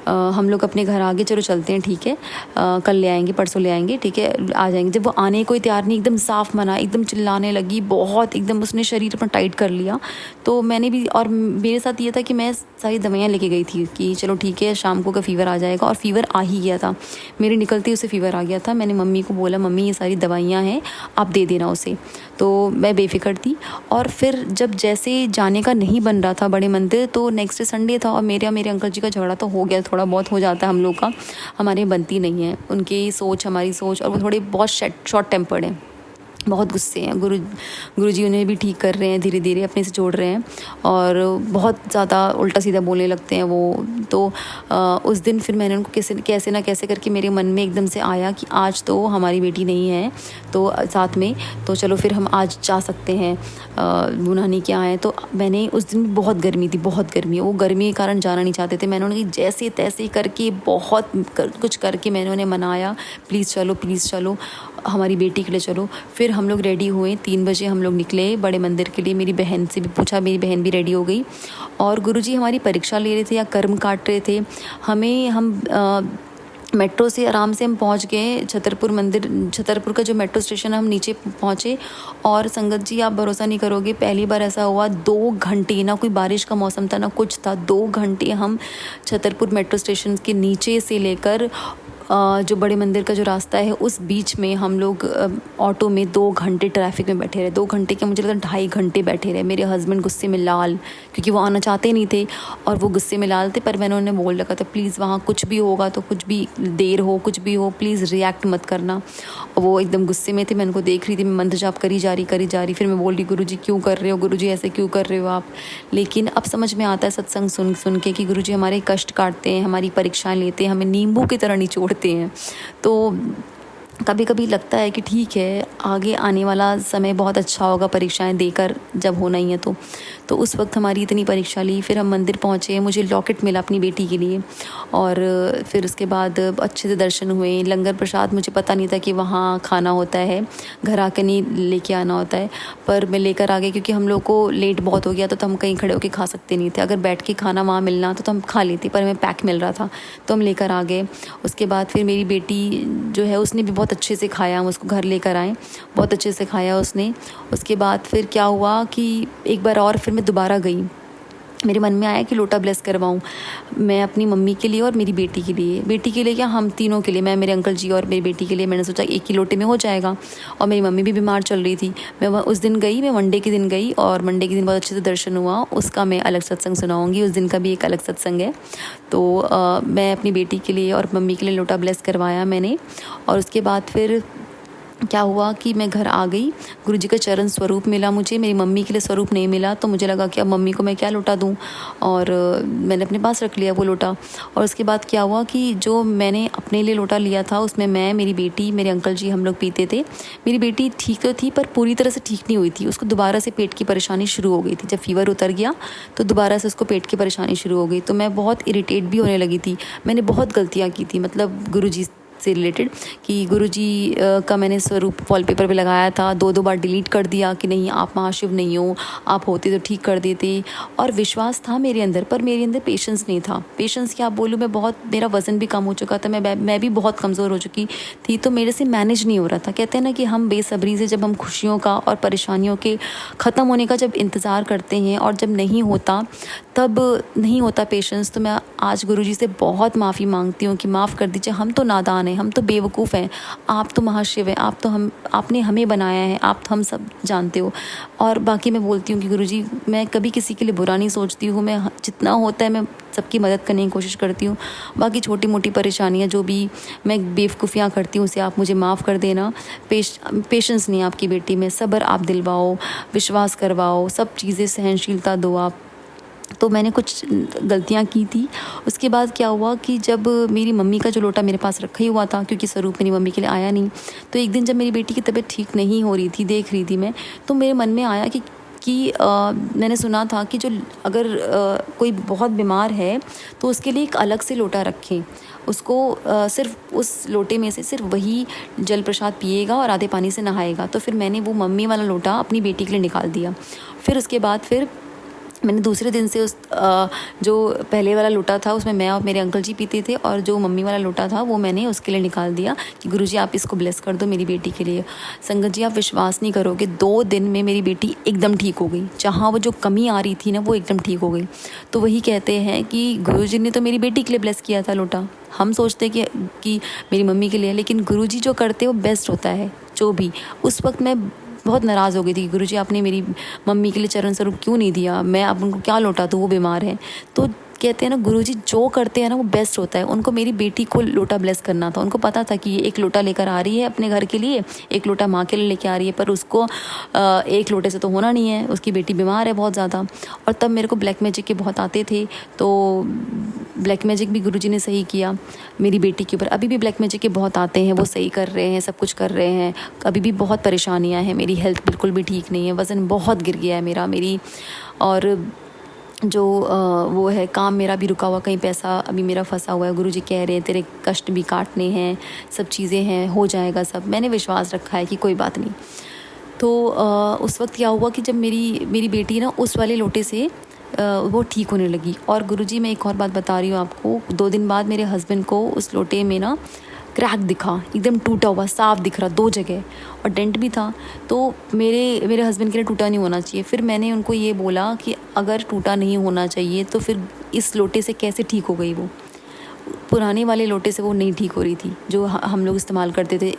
हम लोग अपने घर आ गए, चलो चलते हैं, ठीक है, कल ले आएंगे, परसों ले आएंगे, ठीक है, आ जाएंगे। जब वो आने को ही तैयार नहीं, एकदम साफ मना, एकदम चिल्लाने लगी बहुत, एकदम उसने शरीर अपना टाइट कर लिया। तो मैंने भी, और मेरे साथ ये था कि मैं सारी दवाइयाँ लेके गई थी कि चलो ठीक है, शाम को का फ़ीवर आ जाएगा, और फ़ीवर आ ही गया था। मेरे निकलते ही उसे फ़ीवर आ गया था। मैंने मम्मी को बोला, मम्मी ये सारी दवाइयाँ हैं, आप दे देना उसे। तो मैं बेफिक्र थी। और फिर जब जैसे जाने का नहीं बन रहा था बड़े मंदिर, तो नेक्स्ट डे संडे था, और मेरे अंकल जी का झगड़ा तो हो गया, थोड़ा बहुत हो जाता है हम लोग का, हमारे बनती नहीं है उनकी सोच हमारी सोच, और वो थोड़े बहुत शॉर्ट टेम्पर्ड हैं, बहुत गुस्से हैं। गुरुजी उन्हें भी ठीक कर रहे हैं, धीरे धीरे अपने से जोड़ रहे हैं, और बहुत ज़्यादा उल्टा सीधा बोलने लगते हैं वो। तो उस दिन फिर मैंने उनको कैसे ना कैसे करके, मेरे मन में एकदम से आया कि आज तो हमारी बेटी नहीं है तो साथ में, तो चलो फिर हम आज जा सकते हैं, वो नानी के आए। तो मैंने, उस दिन बहुत गर्मी थी, बहुत गर्मी, वो गर्मी के कारण जाना नहीं चाहते थे। मैंने उन्हें जैसे तैसे करके बहुत कुछ करके मैंने उन्हें मनाया, प्लीज़ चलो, हमारी बेटी के लिए चलो। फिर हम लोग रेडी हुए, 3 बजे हम लोग निकले बड़े मंदिर के लिए। मेरी बहन से भी पूछा, मेरी बहन भी रेडी हो गई, और गुरुजी हमारी परीक्षा ले रहे थे या कर्म काट रहे थे हम मेट्रो से आराम से हम पहुंच गए छतरपुर मंदिर। छतरपुर का जो मेट्रो स्टेशन है, हम नीचे पहुंचे, और संगत जी आप भरोसा नहीं करोगे, पहली बार ऐसा हुआ 2 घंटे, ना कोई बारिश का मौसम था ना कुछ था, 2 घंटे हम छतरपुर मेट्रो स्टेशन के नीचे से लेकर जो बड़े मंदिर का जो रास्ता है उस बीच में हम लोग ऑटो में 2 घंटे ट्रैफिक में बैठे रहे। 2 घंटे के मुझे लगता 2.5 घंटे बैठे रहे। मेरे हस्बैंड गुस्से में लाल, क्योंकि वो आना चाहते नहीं थे, और वो गुस्से में लाल थे। पर मैंने उन्हें बोल रखा था, प्लीज़ वहाँ कुछ भी होगा तो, कुछ भी देर हो, कुछ भी हो, प्लीज़ रिएक्ट मत करना। और वो एकदम गुस्से में थे, मैं उनको देख रही थी, मैं मंत्र जाप करी जा रही। फिर मैं बोल रही, गुरुजी क्यों कर रहे हो, गुरुजी ऐसे क्यों कर रहे हो आप। लेकिन अब समझ में आता है सत्संग सुन के कि गुरुजी हमारे कष्ट काटते हैं, हमारी परीक्षाएं लेते हैं, हमें नींबू की तरह निचोड़ते हैं। तो कभी कभी लगता है कि ठीक है, आगे आने वाला समय बहुत अच्छा होगा, परीक्षाएं देकर जब होना ही है तो उस वक्त हमारी इतनी परीक्षा ली। फिर हम मंदिर पहुँचे, मुझे लॉकेट मिला अपनी बेटी के लिए, और फिर उसके बाद अच्छे से दर्शन हुए। लंगर प्रसाद मुझे पता नहीं था कि वहाँ खाना होता है, घर आके नहीं लेके आना होता है, पर मैं लेकर आ गई, क्योंकि हम लोग को लेट बहुत हो गया था, तो हम कहीं खड़े होकर खा सकते नहीं थे। अगर बैठ के खाना वहाँ मिलना तो हम खा लेते, पर हमें पैक मिल रहा था तो हम लेकर आ गए। उसके बाद फिर मेरी बेटी जो है, उसने भी बहुत अच्छे से खाया, हम उसको घर लेकर आए, बहुत अच्छे से खाया उसने। उसके बाद फिर क्या हुआ कि एक बार और फिर मैं दोबारा गई, मेरे मन में आया कि लोटा ब्लेस करवाऊँ मैं अपनी मम्मी के लिए और मेरी बेटी के लिए। बेटी के लिए क्या, हम तीनों के लिए, मैं, मेरे अंकल जी और मेरी बेटी के लिए। मैंने सोचा एक ही लोटे में हो जाएगा, और मेरी मम्मी भी बीमार चल रही थी। मैं उस दिन गई, मैं मंडे के दिन गई, और मंडे के दिन बहुत अच्छे से दर्शन हुआ। उसका मैं अलग सत्संग सुनाऊँगी, उस दिन का भी एक अलग सत्संग है। तो मैं अपनी बेटी के लिए और मम्मी के लिए लोटा ब्लेस करवाया मैंने। और उसके बाद फिर क्या हुआ कि मैं घर आ गई, गुरुजी का चरण स्वरूप मिला मुझे, मेरी मम्मी के लिए स्वरूप नहीं मिला। तो मुझे लगा कि अब मम्मी को मैं क्या लोटा दूँ, और मैंने अपने पास रख लिया वो लोटा। और उसके बाद क्या हुआ कि जो मैंने अपने लिए लोटा लिया था, उसमें मैं, मेरी बेटी, मेरे अंकल जी, हम लोग पीते थे। मेरी बेटी ठीक तो थी, पर पूरी तरह से ठीक नहीं हुई थी, उसको दोबारा से पेट की परेशानी शुरू हो गई थी। जब फीवर उतर गया तो दोबारा से उसको पेट की परेशानी शुरू हो गई। तो मैं बहुत इरिटेट भी होने लगी थी। मैंने बहुत गलतियाँ की थी, मतलब गुरुजी से रिलेटेड, कि गुरुजी का मैंने स्वरूप वॉलपेपर पे लगाया था, 2 बार डिलीट कर दिया कि नहीं आप महाशिव नहीं हो, आप होते तो ठीक कर देते। और विश्वास था मेरे अंदर, पर मेरे अंदर पेशेंस नहीं था। पेशेंस क्या बोलूँ मैं, बहुत, मेरा वज़न भी कम हो चुका था, मैं भी बहुत कमज़ोर हो चुकी थी, तो मेरे से मैनेज नहीं हो रहा था। कहते हैं ना कि हम बेसब्री से, जब हम खुशियों का और परेशानियों के ख़त्म होने का जब इंतज़ार करते हैं, और जब नहीं होता तब नहीं होता पेशेंस। तो मैं आज गुरुजी से बहुत माफ़ी मांगती हूँ कि माफ़ कर दीजिए, हम तो नादान हैं, हम तो बेवकूफ़ हैं, आप तो महाशिव हैं, आपने हमें बनाया है, आप तो हम सब जानते हो। और बाकी मैं बोलती हूँ कि गुरुजी, मैं कभी किसी के लिए बुरा नहीं सोचती हूँ, मैं जितना होता है मैं सबकी मदद करने की कोशिश करती हूँ। बाकी छोटी मोटी परेशानियाँ जो भी मैं बेवकूफ़ियाँ करती हूँ, उसे आप मुझे माफ़ कर देना। पेशेंस नहीं आपकी बेटी में, सब्र आप दिलवाओ, विश्वास करवाओ, सब चीज़ें सहनशीलता दो आप। तो मैंने कुछ गलतियाँ की थी। उसके बाद क्या हुआ कि जब मेरी मम्मी का जो लोटा मेरे पास रखा ही हुआ था, क्योंकि स्वरूप मेरी मम्मी के लिए आया नहीं, तो एक दिन जब मेरी बेटी की तबीयत ठीक नहीं हो रही थी, देख रही थी मैं, तो मेरे मन में आया कि मैंने सुना था कि जो अगर कोई बहुत बीमार है तो उसके लिए एक अलग से लोटा रखें, उसको सिर्फ उस लोटे में से सिर्फ वही जल प्रसाद पिएगा और आधे पानी से नहाएगा। तो फिर मैंने वो मम्मी वाला लोटा अपनी बेटी के लिए निकाल दिया। फिर उसके बाद फिर मैंने दूसरे दिन से उस जो पहले वाला लोटा था उसमें मैं और मेरे अंकल जी पीते थे, और जो मम्मी वाला लोटा था वो मैंने उसके लिए निकाल दिया कि गुरुजी आप इसको ब्लेस कर दो मेरी बेटी के लिए। संगत जी, आप विश्वास नहीं करोगे, 2 दिन में मेरी बेटी एकदम ठीक हो गई। जहाँ वो जो कमी आ रही थी ना, वो एकदम ठीक हो गई। तो वही कहते हैं कि गुरुजी ने तो मेरी बेटी के लिए ब्लेस किया था लोटा। हम सोचते कि मेरी मम्मी के लिए, लेकिन गुरुजी जो करते हैं वो बेस्ट होता है। जो भी उस वक्त मैं बहुत नाराज़ हो गई थी कि गुरुजी आपने मेरी मम्मी के लिए चरण स्वरूप क्यों नहीं दिया, मैं अब उनको क्या लौटा दूँ, वो बीमार है। तो कहते हैं ना, गुरुजी जो करते हैं ना वो बेस्ट होता है। उनको मेरी बेटी को लोटा ब्लेस करना था। उनको पता था कि ये एक लोटा लेकर आ रही है अपने घर के लिए, एक लोटा माँ के लिए लेके आ रही है, पर उसको एक लोटे से तो होना नहीं है, उसकी बेटी बीमार है बहुत ज़्यादा। और तब मेरे को ब्लैक मैजिक के बहुत आते थे, तो ब्लैक मैजिक भी गुरुजी ने सही किया मेरी बेटी के ऊपर। अभी भी ब्लैक मैजिक के बहुत आते हैं, वो सही कर रहे हैं, सब कुछ कर रहे हैं। अभी भी बहुत परेशानियाँ हैं, मेरी हेल्थ बिल्कुल भी ठीक नहीं है, वज़न बहुत गिर गया है मेरी। और जो वो है काम मेरा भी रुका हुआ, कहीं पैसा अभी मेरा फंसा हुआ है। गुरुजी कह रहे हैं तेरे कष्ट भी काटने हैं, सब चीज़ें हैं, हो जाएगा सब। मैंने विश्वास रखा है कि कोई बात नहीं। तो उस वक्त क्या हुआ कि जब मेरी बेटी ना उस वाले लोटे से वो ठीक होने लगी। और गुरुजी, मैं एक और बात बता रही हूँ आपको, 2 दिन बाद मेरे हस्बैंड को उस लोटे में ना क्रैक दिखा, एकदम टूटा हुआ साफ दिख रहा 2 जगह, और डेंट भी था। तो मेरे हस्बैंड के लिए टूटा नहीं होना चाहिए। फिर मैंने उनको ये बोला कि अगर टूटा नहीं होना चाहिए तो फिर इस लोटे से कैसे ठीक हो गई वो। पुराने वाले लोटे से वो नहीं ठीक हो रही थी जो हम लोग इस्तेमाल करते थे।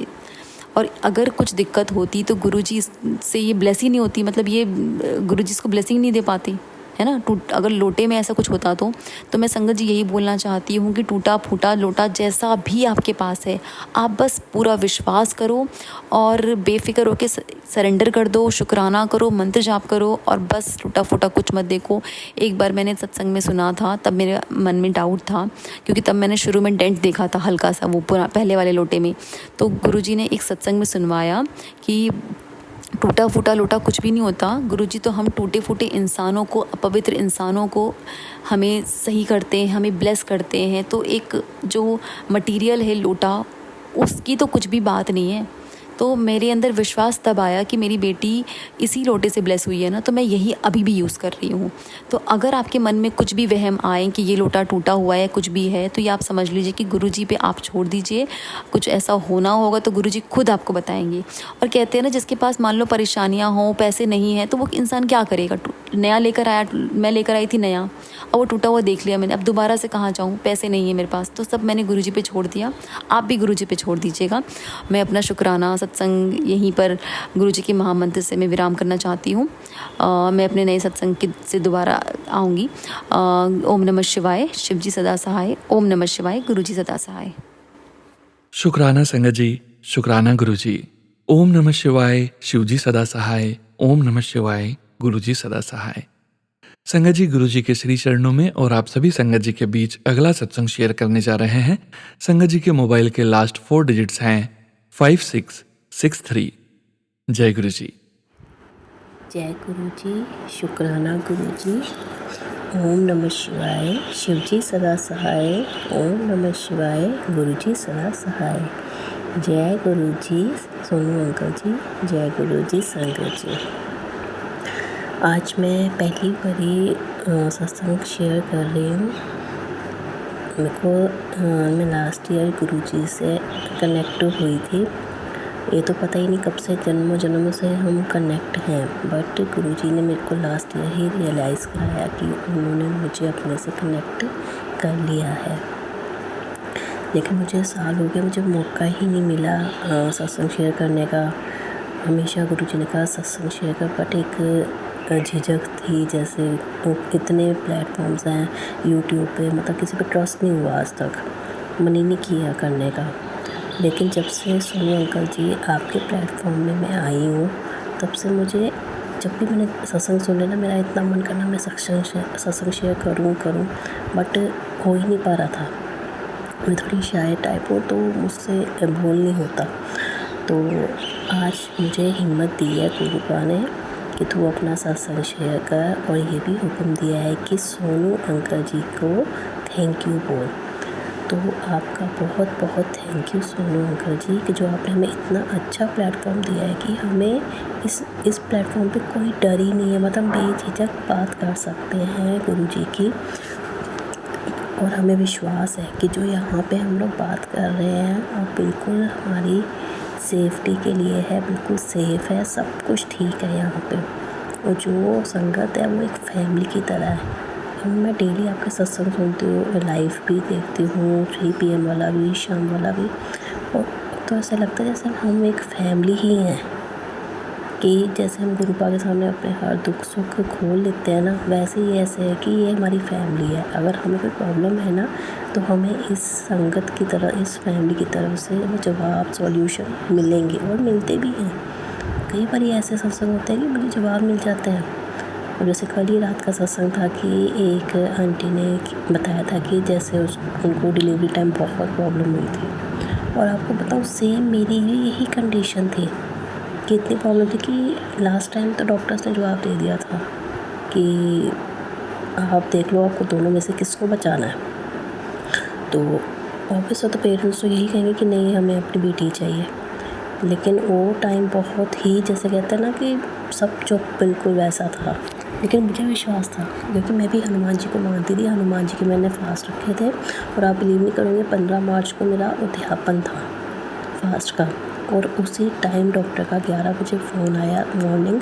और अगर कुछ दिक्कत होती तो गुरुजी से ये ब्लेसिंग नहीं होती, मतलब ये गुरुजी इसको ब्लेसिंग नहीं दे पाते, है ना। अगर लोटे में ऐसा कुछ होता तो मैं संगत जी यही बोलना चाहती हूँ कि टूटा फूटा लोटा जैसा भी आपके पास है, आप बस पूरा विश्वास करो और बेफिक्र होकर सरेंडर कर दो, शुक्राना करो, मंत्र जाप करो, और बस टूटा फूटा कुछ मत देखो। एक बार मैंने सत्संग में सुना था, तब मेरे मन में डाउट था, क्योंकि तब मैंने शुरू में डेंट देखा था हल्का सा वो पहले वाले लोटे में। तो गुरुजी ने एक सत्संग में सुनवाया कि टूटा फूटा लोटा कुछ भी नहीं होता। गुरुजी तो हम टूटे फूटे इंसानों को, अपवित्र इंसानों को हमें सही करते हैं, हमें ब्लेस करते हैं। तो एक जो मटेरियल है लोटा, उसकी तो कुछ भी बात नहीं है। तो मेरे अंदर विश्वास तब आया कि मेरी बेटी इसी लोटे से ब्लेस हुई है ना, तो मैं यही अभी भी यूज़ कर रही हूँ। तो अगर आपके मन में कुछ भी वहम आए कि ये लोटा टूटा हुआ है, कुछ भी है, तो ये आप समझ लीजिए कि गुरुजी पे आप छोड़ दीजिए। कुछ ऐसा होना होगा तो गुरुजी खुद आपको बताएंगे। और कहते हैं ना, जिसके पास मान लो परेशानियाँ हों, पैसे नहीं हैं, तो वो इंसान क्या करेगा। नया लेकर आया, मैं लेकर आई थी नया, और वो टूटा हुआ देख लिया मैंने, अब दोबारा से कहाँ जाऊँ, पैसे नहीं है मेरे पास, तो सब मैंने गुरुजी पे छोड़ दिया। आप भी गुरुजी पे छोड़ दीजिएगा। मैं अपना शुक्राना सत्संग यहीं पर गुरुजी के महामंत्र से मैं विराम करना चाहती हूँ। मैं अपने नए सत्संग से दोबारा आऊँगी। ओम नमः शिवाय, शिवजी सदा सहाय। ओम नमः शिवाय, गुरुजी सदा सहाय। शुक्राना संगत जी, शुक्राना गुरुजी। ओम नमः शिवाय, शिवजी सदा सहाय। ओम नमः शिवाय, गुरुजी सदा सहाय। संगत जी, गुरुजी के श्री चरणों में और आप सभी संगत जी के बीच अगला सत्संग शेयर करने जा रहे हैं। संगत जी के मोबाइल के लास्ट 4 डिजिट्स हैं 5663। जय गुरु जी। जय गुरु जी, शुक्राना गुरु जी। ओम नमः शिवाय, शिवजी सदा सहाय। ओम नमः शिवाय, गुरु जी सदा सहाय। जय गुरु जी सोनू अंकल जी, जय गुरु जी संगत जी। आज मैं पहली बारी सत्संग शेयर कर रही हूँ। मैं लास्ट ईयर गुरु जी से कनेक्ट हुई थी। ये तो पता ही नहीं कब से, जन्मों जन्मों से हम कनेक्ट हैं, बट गुरुजी ने मेरे को लास्ट ईयर ही रियलाइज़ कराया कि उन्होंने मुझे अपने से कनेक्ट कर लिया है। लेकिन मुझे साल हो गया, मुझे मौका ही नहीं मिला सत्संग शेयर करने का। हमेशा गुरुजी ने कहा सत्संग शेयर कर, बट एक झिझक थी। जैसे इतने प्लेटफॉर्म्स हैं यूट्यूब पे, मतलब किसी पे ट्रस्ट नहीं हुआ आज तक, मन ही नहीं किया करने का। लेकिन जब से सोनू अंकल जी आपके प्लेटफॉर्म में मैं आई हूँ, तब से मुझे जब भी मैंने सत्संग सुने ना, मेरा इतना मन करना मैं सत्संग शेयर करूँ, बट हो ही नहीं पा रहा था। मैं थोड़ी शाय टाइप हूँ, तो मुझसे बोल नहीं होता। तो आज मुझे हिम्मत दी है गुरुपा ने कि तू अपना सत्संग शेयर कर, और ये भी हुक्म दिया है कि सोनू अंकल जी को थैंक यू बोल। तो आपका बहुत बहुत थैंक यू सोनू अंकल जी कि जो आपने हमें इतना अच्छा प्लेटफॉर्म दिया है कि हमें इस प्लेटफॉर्म पे कोई डर ही नहीं है, मतलब बेझिझक बात कर सकते हैं गुरु जी की। और हमें विश्वास है कि जो यहाँ पे हम लोग बात कर रहे हैं और बिल्कुल हमारी सेफ्टी के लिए है, बिल्कुल सेफ़ है, सब कुछ ठीक है यहाँ पे। और जो संगत है वो एक फैमिली की तरह है। अब मैं डेली आपके सत्संग सुनती हूँ, लाइव भी देखती हूँ, 3 PM वाला भी, शाम वाला भी, और तो ऐसा लगता है जैसे हम एक फैमिली ही हैं, कि जैसे हम गुरुपा के सामने अपने हर दुख सुख खोल लेते हैं ना, वैसे ही ऐसे है कि ये हमारी फैमिली है। अगर हमें कोई प्रॉब्लम है ना, तो हमें इस संगत की तरह, इस फैमिली की तरफ से वो जवाब, सॉल्यूशन मिलेंगे, और मिलते भी हैं। कई बार ये ऐसे सत्संग होते हैं कि मुझे जवाब मिल जाते हैं। और जैसे कल ही रात का सत्संग था कि एक आंटी ने बताया था कि जैसे उनको डिलीवरी टाइम बहुत प्रॉब्लम हुई थी, और आपको बताऊँ सेम मेरी भी यही कंडीशन थी कि इतनी प्रॉब्लम थी कि लास्ट टाइम तो डॉक्टर्स ने जवाब दे दिया था कि आप देख लो आपको दोनों में से किसको बचाना है। तो ऑब्वियसली तो पेरेंट्स तो यही कहेंगे कि नहीं, हमें अपनी बेटी चाहिए। लेकिन वो टाइम बहुत ही, जैसे कहते हैं ना कि सब चुप, बिल्कुल वैसा था। लेकिन मुझे विश्वास था, क्योंकि मैं भी हनुमान जी को मानती थी। हनुमान जी के मैंने फास्ट रखे थे, और आप बिलीव नहीं करेंगे, 15 मार्च को मेरा उद्यापन था फास्ट का। और उसी टाइम डॉक्टर का 11 बजे फ़ोन आया मॉर्निंग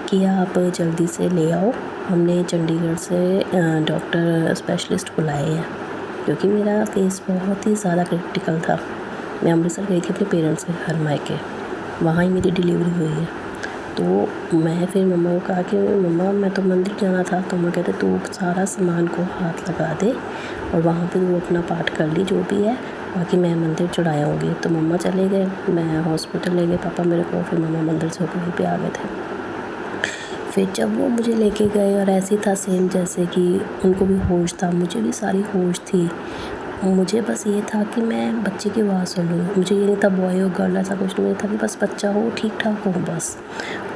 कि आप जल्दी से ले आओ, हमने चंडीगढ़ से डॉक्टर स्पेशलिस्ट बुलाए हैं, क्योंकि मेरा केस बहुत ही ज़्यादा क्रिटिकल था। मैं अमृतसर गई थी अपने पेरेंट्स के घर मायके, वहाँ ही मेरी डिलीवरी हुई है। तो मैं फिर मम्मा को कहा कि मम्मा मैं तो मंदिर जाना था। तो मम्मा कहते तू सारा सामान को हाथ लगा दे और वहाँ पे तू अपना पाठ कर ली जो भी है, बाकी मैं मंदिर चढ़ाया होंगी। तो मम्मा चले गए, मैं हॉस्पिटल ले गए पापा मेरे को, फिर मम्मा मंदिर से होकर वहीं पे आ गए थे। फिर जब वो मुझे लेके गए, और ऐसे ही था सेम जैसे कि उनको भी होश था, मुझे भी सारी होश थी। मुझे बस ये था कि मैं बच्चे की आवाज़ सुन लूँ, मुझे ये नहीं था बॉय हो गर्ल, ऐसा कुछ नहीं था, कि बस बच्चा हो, ठीक ठाक हो बस।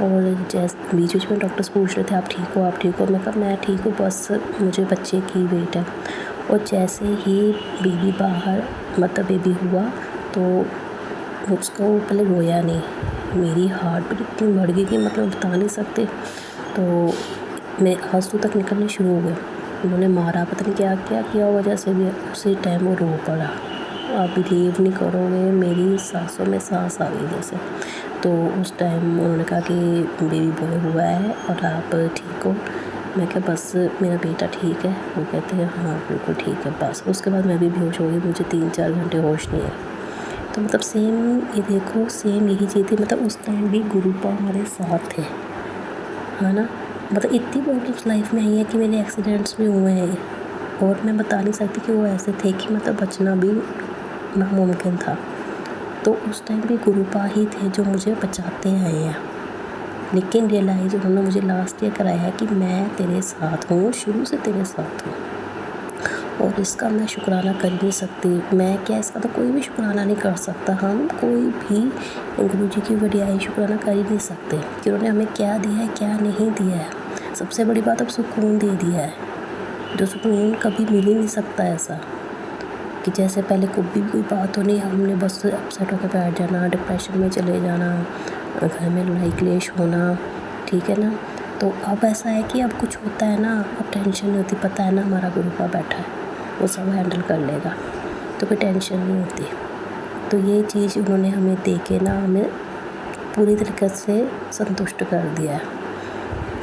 और जैसे बीच बीच में डॉक्टर्स पूछ रहे थे आप ठीक हो, आप ठीक हो? मैं कहा मैं ठीक हूँ, बस मुझे बच्चे की वेट है। और जैसे ही बेबी बाहर, मतलब बेबी हुआ, तो उसको पहले रोया नहीं, मेरी हार्ट बीट इतनी बढ़ गई कि मतलब बता नहीं सकते। तो मैं आंसू तक निकलने शुरू हो गए। उन्होंने मारा, पता नहीं क्या क्या किया वजह से भी, उसी टाइम वो रो पड़ा। आप बिलीव नहीं करोगे, मेरी सांसों में सांस आ गई जैसे। तो उस टाइम उन्होंने कहा कि बेबी बॉय हुआ है और आप ठीक हो। मैं क्या बस मेरा बेटा ठीक है? वो कहते हैं हाँ बिल्कुल ठीक है बस। उसके बाद मैं भी बेहोश हो गई, मुझे 3-4 घंटे होश नहीं है। तो मतलब सेम ये देखो, सेम यही चीज़ थी, मतलब उस टाइम भी गुरुपा हमारे साथ थे, है ना। मतलब इतनी प्रॉब्लम्स लाइफ में आई है कि मेरे एक्सीडेंट्स भी हुए हैं, और मैं बता नहीं सकती कि वो ऐसे थे कि मतलब बचना भी नामुमकिन था। तो उस टाइम भी गुरुपा ही थे जो मुझे बचाते आए हैं। लेकिन रियलाइज़ उन्होंने मुझे लास्ट ईयर कराया है कि मैं तेरे साथ हूँ, शुरू से तेरे साथ हूँ, और इसका मैं शुक्राना कर ही नहीं सकती। मैं क्या, इसका तो कोई भी शुक्राना नहीं कर सकता। हम कोई भी गुरु जी की वडियाई शुक्राना कर ही नहीं सकते कि उन्होंने हमें क्या दिया है, क्या नहीं दिया है। सबसे बड़ी बात, अब सुकून दे दिया है, जो सुकून कभी मिल ही नहीं सकता। ऐसा कि जैसे पहले कभी भी कोई बात हो नहीं, हमने बस अपसेट होकर बैठ जाना, डिप्रेशन में चले जाना, घर में लड़ाई क्लेश होना, ठीक है ना। तो अब ऐसा है कि अब कुछ होता है ना, अब टेंशन नहीं होती, पता है ना हमारा गुरुपा बैठा है, वो सब हैंडल कर लेगा, तो कोई टेंशन नहीं होती। तो ये चीज़ उन्होंने हमें दे के ना, हमें पूरी तरीके से संतुष्ट कर दिया है।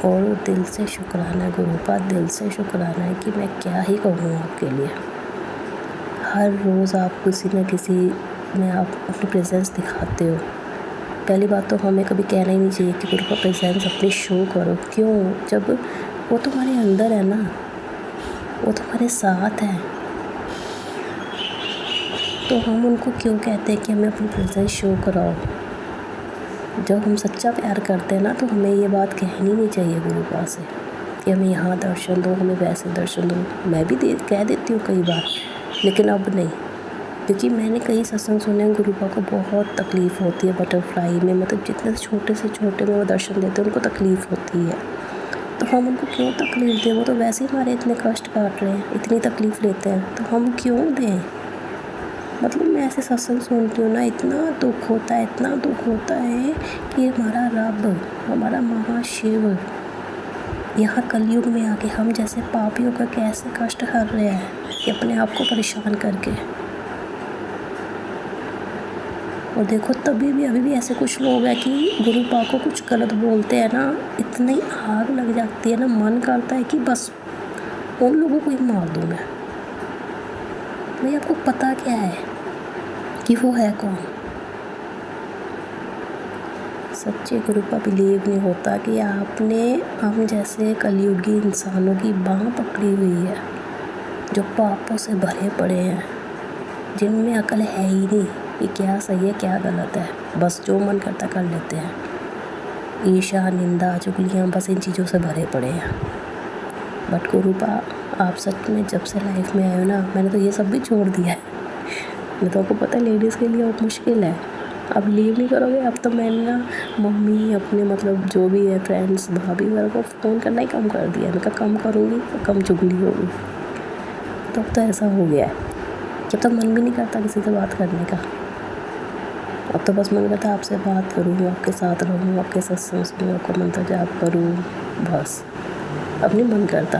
और दिल से शुक्राना है गुरुपा, दिल से शुक्राना है कि मैं क्या ही कहूँ आपके लिए। हर रोज़ आप किसी न किसी में आप अपनी प्रेजेंस दिखाते हो। पहली बात तो हमें कभी कहना ही नहीं चाहिए कि गुरुपा प्रेजेंस अपनी शो करो। क्यों? जब वो तुम्हारे अंदर है ना, वो तुम्हारे साथ है, तो हम उनको क्यों कहते हैं कि हमें अपनी प्रेजेंस शो कराओ? जब हम सच्चा प्यार करते हैं ना तो हमें ये बात कहनी नहीं चाहिए गुरु पास से कि हमें यहाँ दर्शन दो, हमें वैसे दर्शन दो। मैं भी कह देती हूँ कई बार, लेकिन अब नहीं, क्योंकि मैंने कई सत्संग सुने हैं गुरुपा को बहुत तकलीफ़ होती है बटरफ्लाई में, मतलब जितने छोटे से छोटे में वो दर्शन देते हैं उनको तकलीफ़ होती है, तो हम उनको क्यों तकलीफ़ दें? वो तो वैसे ही हमारे इतने कष्ट काट रहे हैं, इतनी तकलीफ़ लेते हैं, तो हम क्यों दें? मतलब मैं ऐसे सत्संग सुनती हूँ ना, इतना दुख होता है, इतना दुख होता है कि हमारा रब, हमारा महाशिव यहाँ कलयुग में आके हम जैसे पापियों का कैसे कष्ट हर रहे हैं कि अपने आप को परेशान करके। और देखो तभी भी अभी भी ऐसे कुछ लोग हैं कि गुरु पा को कुछ गलत बोलते हैं ना, इतनी आग लग जाती है ना, मन करता है कि बस उन लोगों को ही मार दूँ मैं। भाई आपको पता क्या है कि वो है कौन? सच्चे गुरु का बिलीव नहीं होता कि आपने हम जैसे कलयुगी इंसानों की बाँह पकड़ी हुई है, जो पापों से भरे पड़े हैं, जिनमें अकल है ही नहीं कि क्या सही है क्या गलत है, बस जो मन करता कर लेते हैं। ईर्ष्या, निंदा, चुगलियाँ, बस इन चीज़ों से भरे पड़े हैं। बट गुरुपा आप सच में जब से लाइफ में आए हो ना, मैंने तो ये सब भी छोड़ दिया है। मैं तो आपको पता है लेडीज़ के लिए बहुत मुश्किल है, अब लीव नहीं करोगे। अब तो मैंने ना मम्मी अपने मतलब जो भी है फ्रेंड्स भाभी वगैरह को फ़ोन करना ही कम कर दिया। मैं कहा कम करूँगी तो कम चुगली होगी। तो अब तो ऐसा हो गया है कि अब तो मन भी नहीं करता किसी से बात करने का। अब तो बस मन करता है आपसे बात करूँ, आपके साथ रहूँ, आपके सत्संग सुनूँ, आपका मंत्र जाप करूँ, बस अब नहीं मन करता।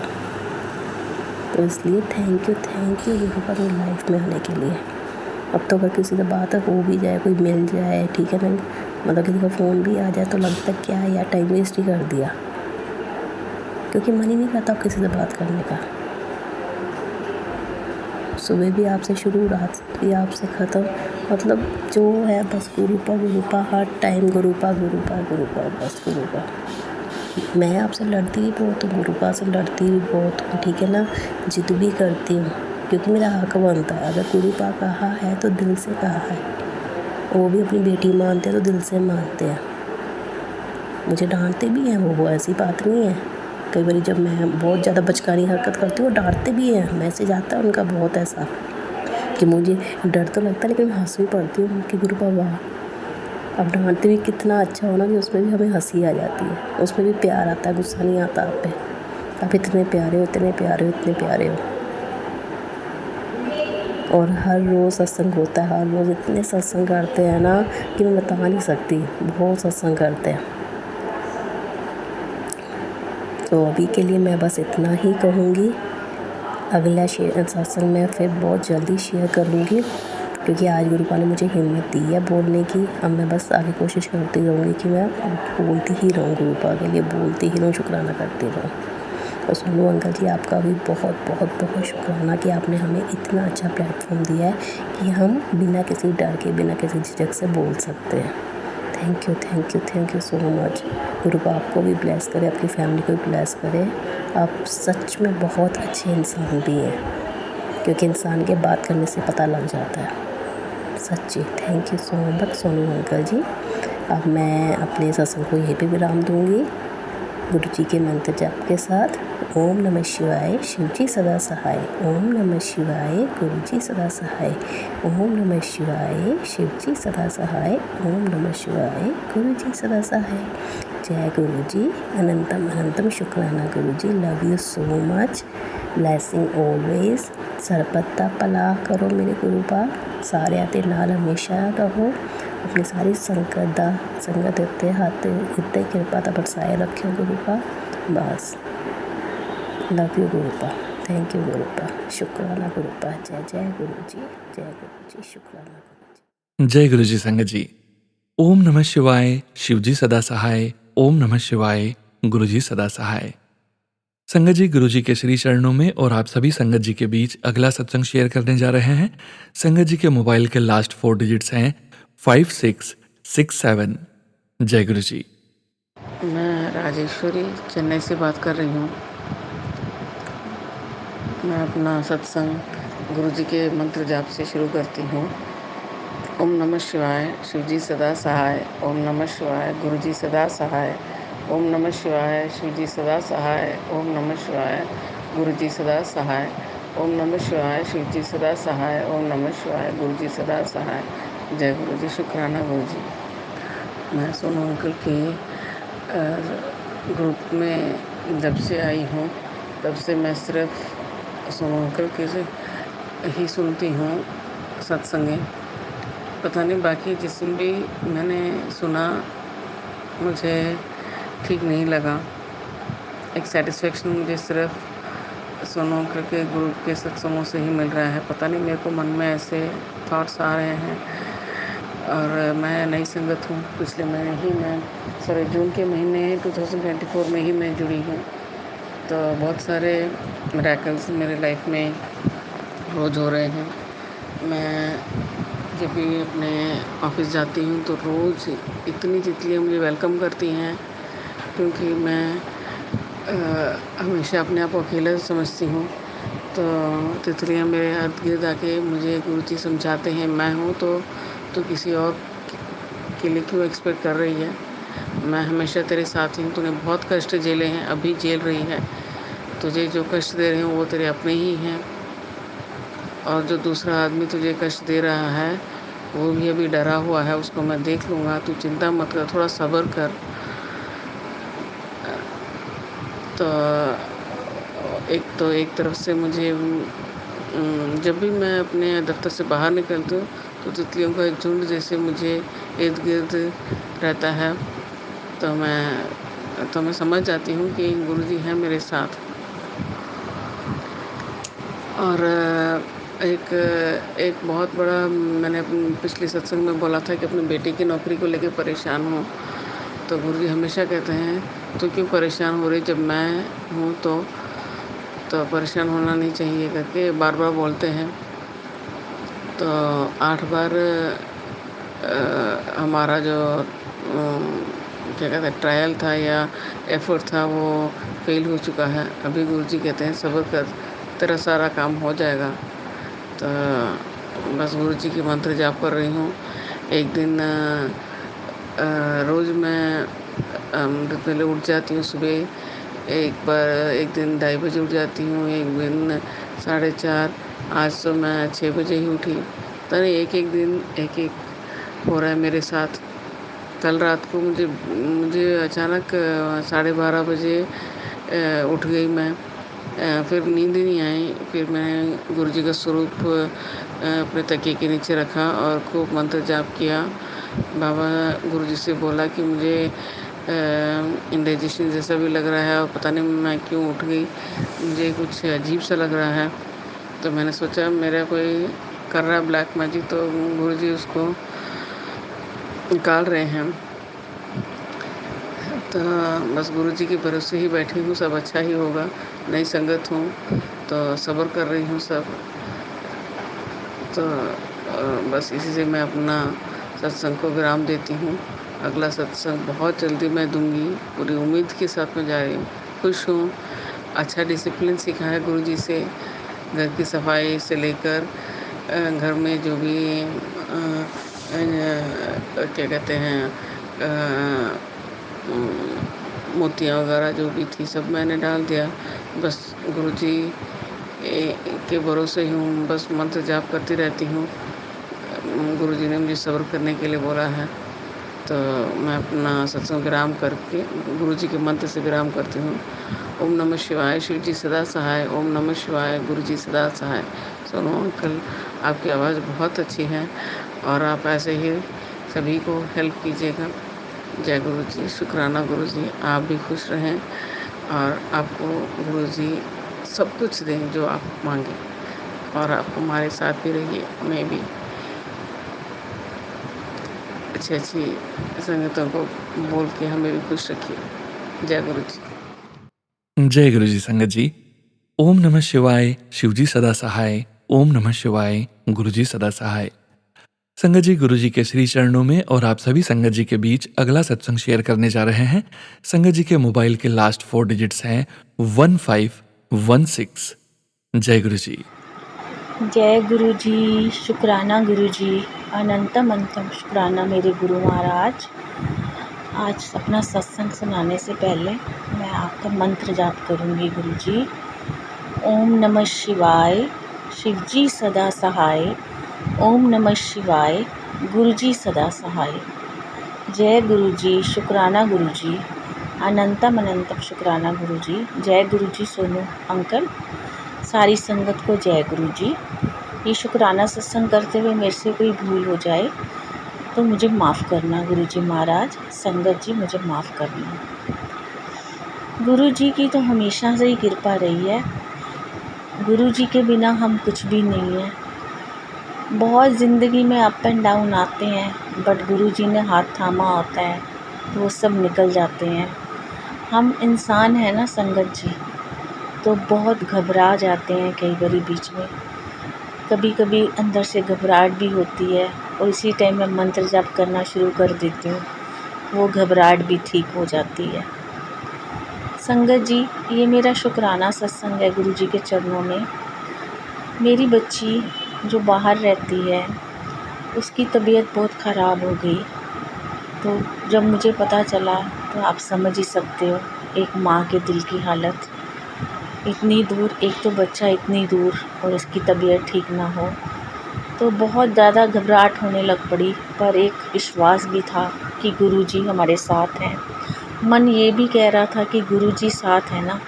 तो इसलिए थैंक यू गुरुपा मेरी लाइफ में आने के लिए। अब तो अगर किसी से बात हो भी जाए, कोई मिल जाए, ठीक है ना, मतलब किसी का फ़ोन भी आ जाए तो लगता है क्या यार टाइम वेस्ट ही कर दिया, क्योंकि मन ही नहीं करता अब किसी से बात करने का। सुबह भी आपसे शुरू, रात भी आपसे ख़त्म, मतलब जो है बस गुरुपा हर टाइम गुरुपा बस गुरुपा। मैं आपसे लड़ती भी बहुत हूँ, गुरुपा से लड़ती भी बहुत हूँ, ठीक है ना, जिद भी करती हूँ क्योंकि मेरा हक बनता है। अगर गुरुपा कहा है तो दिल से कहा है, वो भी अपनी बेटी मानते हैं तो दिल से मानते हैं। मुझे डांटते भी हैं वो ऐसी बात नहीं है। कई बार जब मैं बहुत ज़्यादा बचकानी हरकत करती हूँ वो डांटते भी हैं, मैसेज आता है उनका बहुत ऐसा कि मुझे डर तो लगता है लेकिन हंस भी पड़ती हूँ कि गुरुपा वाह। अब डांटते भी कितना अच्छा होना कि उसमें भी हमें हंसी आ जाती है, उसमें भी प्यार आता है, गुस्सा नहीं आता आप पे। आप इतने प्यारे हो, इतने प्यारे हो, इतने प्यारे हो। और हर रोज़ सत्संग होता है, हर रोज़ इतने सत्संग करते हैं ना कि मैं बता नहीं सकती, बहुत सत्संग करते हैं। तो अभी के लिए मैं बस इतना ही कहूँगी। अगला सत्संग मैं फिर बहुत जल्दी शेयर करूँगी, क्योंकि आज गुरुपा ने मुझे हिम्मत दी है बोलने की। अब मैं बस आगे कोशिश करती रहूँगी कि मैं बोलती ही रहूँ, गुरुपा के लिए बोलती ही रहूँ, शुक्राना करती रहूँ। और सोनू अंकल जी आपका भी बहुत शुक्राना कि आपने हमें इतना अच्छा प्लेटफॉर्म दिया है कि हम बिना किसी डर के, बिना किसी झिझक से बोल सकते हैं। Thank you so much. गुरुपा आपको भी ब्लेस करे, आपकी फैमिली को भी ब्लेस करे। आप सच में बहुत अच्छे इंसान भी हैं, क्योंकि इंसान के बात करने से पता लग जाता है सच्ची। Thank you so much Sonu uncle ji. अब मैं अपने सत्संग को यहीं पे विराम दूँगी गुरु जी के मंत्र जाप के साथ। ओम नमः शिवाय, शिव जी सदा सहाय। ओम नमः शिवाय, गुरु जी सदा सहाय। ओम नमः शिवाय, शिव जी सदा सहाय। ओम नमः शिवाय, गुरु जी सदा सहाय। जय गुरु जी, अनंतम शुक्राना गुरु जी। Love you so much. Blessing always. सरपत्ता पला करो मेरे गुरुपा, सारे आते नाल हमेशा रहो। अपनी सारी संगत उत्ते हाथ उत्ते कृपा दा बरसाए रखियो गुरुपा, बस। लव यू गुरुपा, थैंक यू गुरुपा, शुक्राना गुरुपा। जय गुरु जी, शुक्राना गुरु जी। जय गुरु जी संगत जी। ओम नमः शिवाय, शिव जी सदा सहाय। ओम नमः शिवाय, गुरु जी सदा सहाय। संगत जी, गुरु जी के श्री चरणों में और आप सभी संगत जी के बीच अगला सत्संग शेयर करने जा रहे हैं। संगत जी के मोबाइल के लास्ट 4 डिजिट्स हैं 5667। जय गुरु जी। मैं राजेश्वरी चेन्नई से बात कर रही हूँ। मैं अपना सत्संग गुरु जी के मंत्र जाप से शुरू करती हूँ। ओम नमः शिवाय शिवजी सदा सहाय। ओम नमः शिवाय गुरुजी सदा सहाय। ओम नमः शिवाय शिवजी सदा सहाय। ओम नमः शिवाय गुरुजी सदा सहाय। ओम नमः शिवाय शिवजी सदा सहाय। ओम नमः शिवाय गुरुजी सदा सहाय। जय गुरुजी। शुक्राना गुरुजी। मैं सोनू अंकल के ग्रुप में जब से आई हूँ तब से मैं सिर्फ सोनू अंकल के से ही सुनती हूँ सत्संगें। पता नहीं बाकी जिसमें भी मैंने सुना मुझे ठीक नहीं लगा। एक सेटिस्फेक्शन मुझे सिर्फ सोनू अंकल के ग्रुप के सत्संगों से ही मिल रहा है। पता नहीं मेरे को मन में ऐसे थॉट्स आ रहे हैं। और मैं नई संगत हूँ। पिछले महीने ही मैं जून के महीने 2024 में ही मैं जुड़ी हूँ। तो बहुत सारे मिरेकल्स मेरे लाइफ में रोज़ हो रहे हैं। मैं जब भी अपने ऑफिस जाती हूँ तो रोज़ इतनी तितलियाँ मुझे वेलकम करती हैं, क्योंकि मैं हमेशा अपने आप को अकेला समझती हूँ। तो तितलियाँ मेरे इर्द गिर्द आके मुझे गुरुजी समझाते हैं, मैं हूँ तो किसी और के लिए क्यों एक्सपेक्ट कर रही है। मैं हमेशा तेरे साथ ही हूँ। तूने बहुत कष्ट झेले हैं, अभी झेल रही है। तुझे जो कष्ट दे रहे हैं वो तेरे अपने ही हैं, और जो दूसरा आदमी तुझे कष्ट दे रहा है वो भी अभी डरा हुआ है, उसको मैं देख लूँगा। तू चिंता मत कर, थोड़ा सब्र कर। तो एक तरफ से मुझे जब भी मैं अपने दफ्तर से बाहर निकलती हूँ तो तितलियों का एक झुंड जैसे मुझे इर्द गिर्द रहता है। तो मैं समझ जाती हूँ कि गुरुजी हैं मेरे साथ। और एक बहुत बड़ा, मैंने अपने पिछले सत्संग में बोला था कि अपनी बेटी की नौकरी को लेकर परेशान हूँ। तो गुरुजी हमेशा कहते हैं तो क्यों परेशान हो रही, जब मैं हूँ तो परेशान होना नहीं चाहिए करके बार बार बोलते हैं। तो 8 बार हमारा जो क्या कहते हैं ट्रायल था या एफर्ट था वो फेल हो चुका है। अभी गुरुजी कहते हैं सब्र कर, तेरा सारा काम हो जाएगा। तो बस गुरुजी की मंत्र जाप कर रही हूँ। एक दिन रोज़ मैं पहले उठ जाती हूँ सुबह। एक दिन 2:30 बजे उठ जाती हूँ, एक दिन 4:30। आज तो मैं 6 बजे ही उठी। पता नहीं एक दिन एक हो रहा है मेरे साथ। कल रात को मुझे अचानक 12:30 बजे उठ गई मैं। फिर नींद ही नहीं आई। फिर मैंने गुरुजी का स्वरूप अपने तकिए के नीचे रखा और खूब मंत्र जाप किया। बाबा गुरुजी से बोला कि मुझे इंडाइजेशन जैसा भी लग रहा है और पता नहीं मैं क्यों उठ गई, मुझे कुछ अजीब सा लग रहा है। तो मैंने सोचा मेरा कोई कर रहा है ब्लैक मैजिक, तो गुरुजी उसको निकाल रहे हैं। तो बस गुरुजी के भरोसे ही बैठी हूँ, सब अच्छा ही होगा। नई संगत हूँ तो सब्र कर रही हूँ सब। तो बस इसी से मैं अपना सत्संग को विराम देती हूँ। अगला सत्संग बहुत जल्दी मैं दूंगी, पूरी उम्मीद के साथ में जा रही हूँ। खुश हूँ। अच्छा डिसिप्लिन सीखा है गुरुजी से, घर की सफाई से लेकर घर में जो भी क्या कहते हैं मोतियाँ वगैरह जो भी थी सब मैंने डाल दिया। बस गुरुजी के भरोसे ही हूँ, बस मंत्र जाप करती रहती हूँ। गुरुजी ने मुझे सब्र करने के लिए बोला है। तो मैं अपना सत्संग विराम करके गुरुजी के मंत्र से विराम करती हूँ। ओम नमः शिवाय शिवजी सदा सहाय। ओम नमः शिवाय गुरुजी सदा सहाय। सोनू अंकल, आपकी आवाज़ बहुत अच्छी है और आप ऐसे ही सभी को हेल्प कीजिएगा। जय गुरुजी। शुक्राना गुरुजी। आप भी खुश रहें और आपको गुरुजी सब कुछ दें जो आप मांगें, और आप हमारे साथ भी रहिए। मैं भी अच्छी संगतों को बोल के हमें भी खुश रखिए। जय गुरु जी। जय गुरु जी संगत जी। ओम नमः शिवाय शिवजी सदा सहाय। ओम नमः शिवाय गुरुजी सदा सहाय। संगत जी, गुरु जी के श्री चरणों में और आप सभी संगत जी के बीच अगला सत्संग शेयर करने जा रहे हैं। संगत जी के मोबाइल के लास्ट 4 डिजिट्स हैं 1516। जय गुरु जी। जय गुरु जी। शुक्राना गुरु जी। अनंतम अंतम शुक्राना मेरे गुरु महाराज। आज अपना सत्संग सुनाने से पहले मैं आपका मंत्र जाप करूँगी। गुरु जी, ओम नमः शिवाय, शिवजी सदा सहाय। ओम नमः शिवाय, गुरु जी सदा सहाय। जय गुरु जी, शुक्राना गुरु जी, अनंतम अनंतम शुक्राना गुरु जी। जय गुरु जी सोनू अंकल, सारी संगत को जय गुरु जी। ये शुक्राना सत्संग करते हुए मेरे से कोई भूल हो जाए तो मुझे माफ़ करना गुरु जी महाराज। संगत जी मुझे माफ़ करना। गुरु जी की तो हमेशा से ही कृपा रही है। गुरु जी के बिना हम कुछ भी नहीं है। बहुत ज़िंदगी में अप एंड डाउन आते हैं, बट गुरु जी ने हाथ थामा होता है तो वो सब निकल जाते हैं। हम इंसान हैं ना संगत जी, तो बहुत घबरा जाते हैं कई बारी बीच में। कभी कभी अंदर से घबराहट भी होती है और इसी टाइम में मंत्र जाप करना शुरू कर देती हूँ, वो घबराहट भी ठीक हो जाती है। संगत जी, ये मेरा शुक्राना सत्संग है गुरु जी के चरणों में। मेरी बच्ची जो बाहर रहती है उसकी तबीयत बहुत ख़राब हो गई, तो जब मुझे पता चला तो आप समझ ही सकते हो एक माँ के दिल की हालत। इतनी दूर, एक तो बच्चा इतनी दूर और उसकी तबीयत ठीक ना हो, तो बहुत ज़्यादा घबराहट होने लग पड़ी। पर एक विश्वास भी था कि गुरु जी हमारे साथ हैं। मन ये भी कह रहा था कि गुरु जी साथ है ना,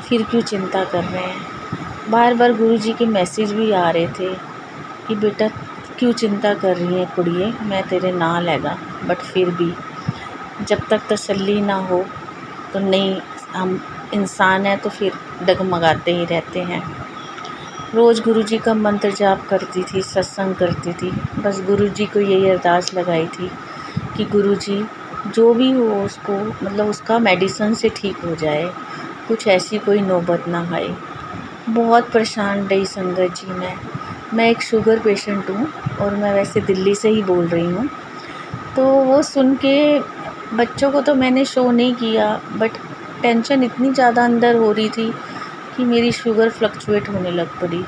फिर क्यों चिंता कर रहे हैं। बार बार गुरु जी के मैसेज भी आ रहे थे कि बेटा क्यों चिंता कर रही है कुड़िए, मैं तेरे नाल हैगा। बट फिर भी जब तक तसल्ली ना हो तो नहीं, हम इंसान हैं तो फिर डगमगाते ही रहते हैं। रोज़ गुरु जी का मंत्र जाप करती थी, सत्संग करती थी। बस गुरु जी को यही अरदास लगाई थी कि गुरु जी जो भी हो उसको, मतलब उसका मेडिसिन से ठीक हो जाए, कुछ ऐसी कोई नौबत ना आए। बहुत परेशान रही संगत जी। मैं एक शुगर पेशेंट हूँ और मैं वैसे दिल्ली से ही बोल रही हूँ। तो वो सुन के बच्चों को तो मैंने शो नहीं किया, बट टेंशन इतनी ज़्यादा अंदर हो रही थी कि मेरी शुगर फ्लक्चुएट होने लग पड़ी।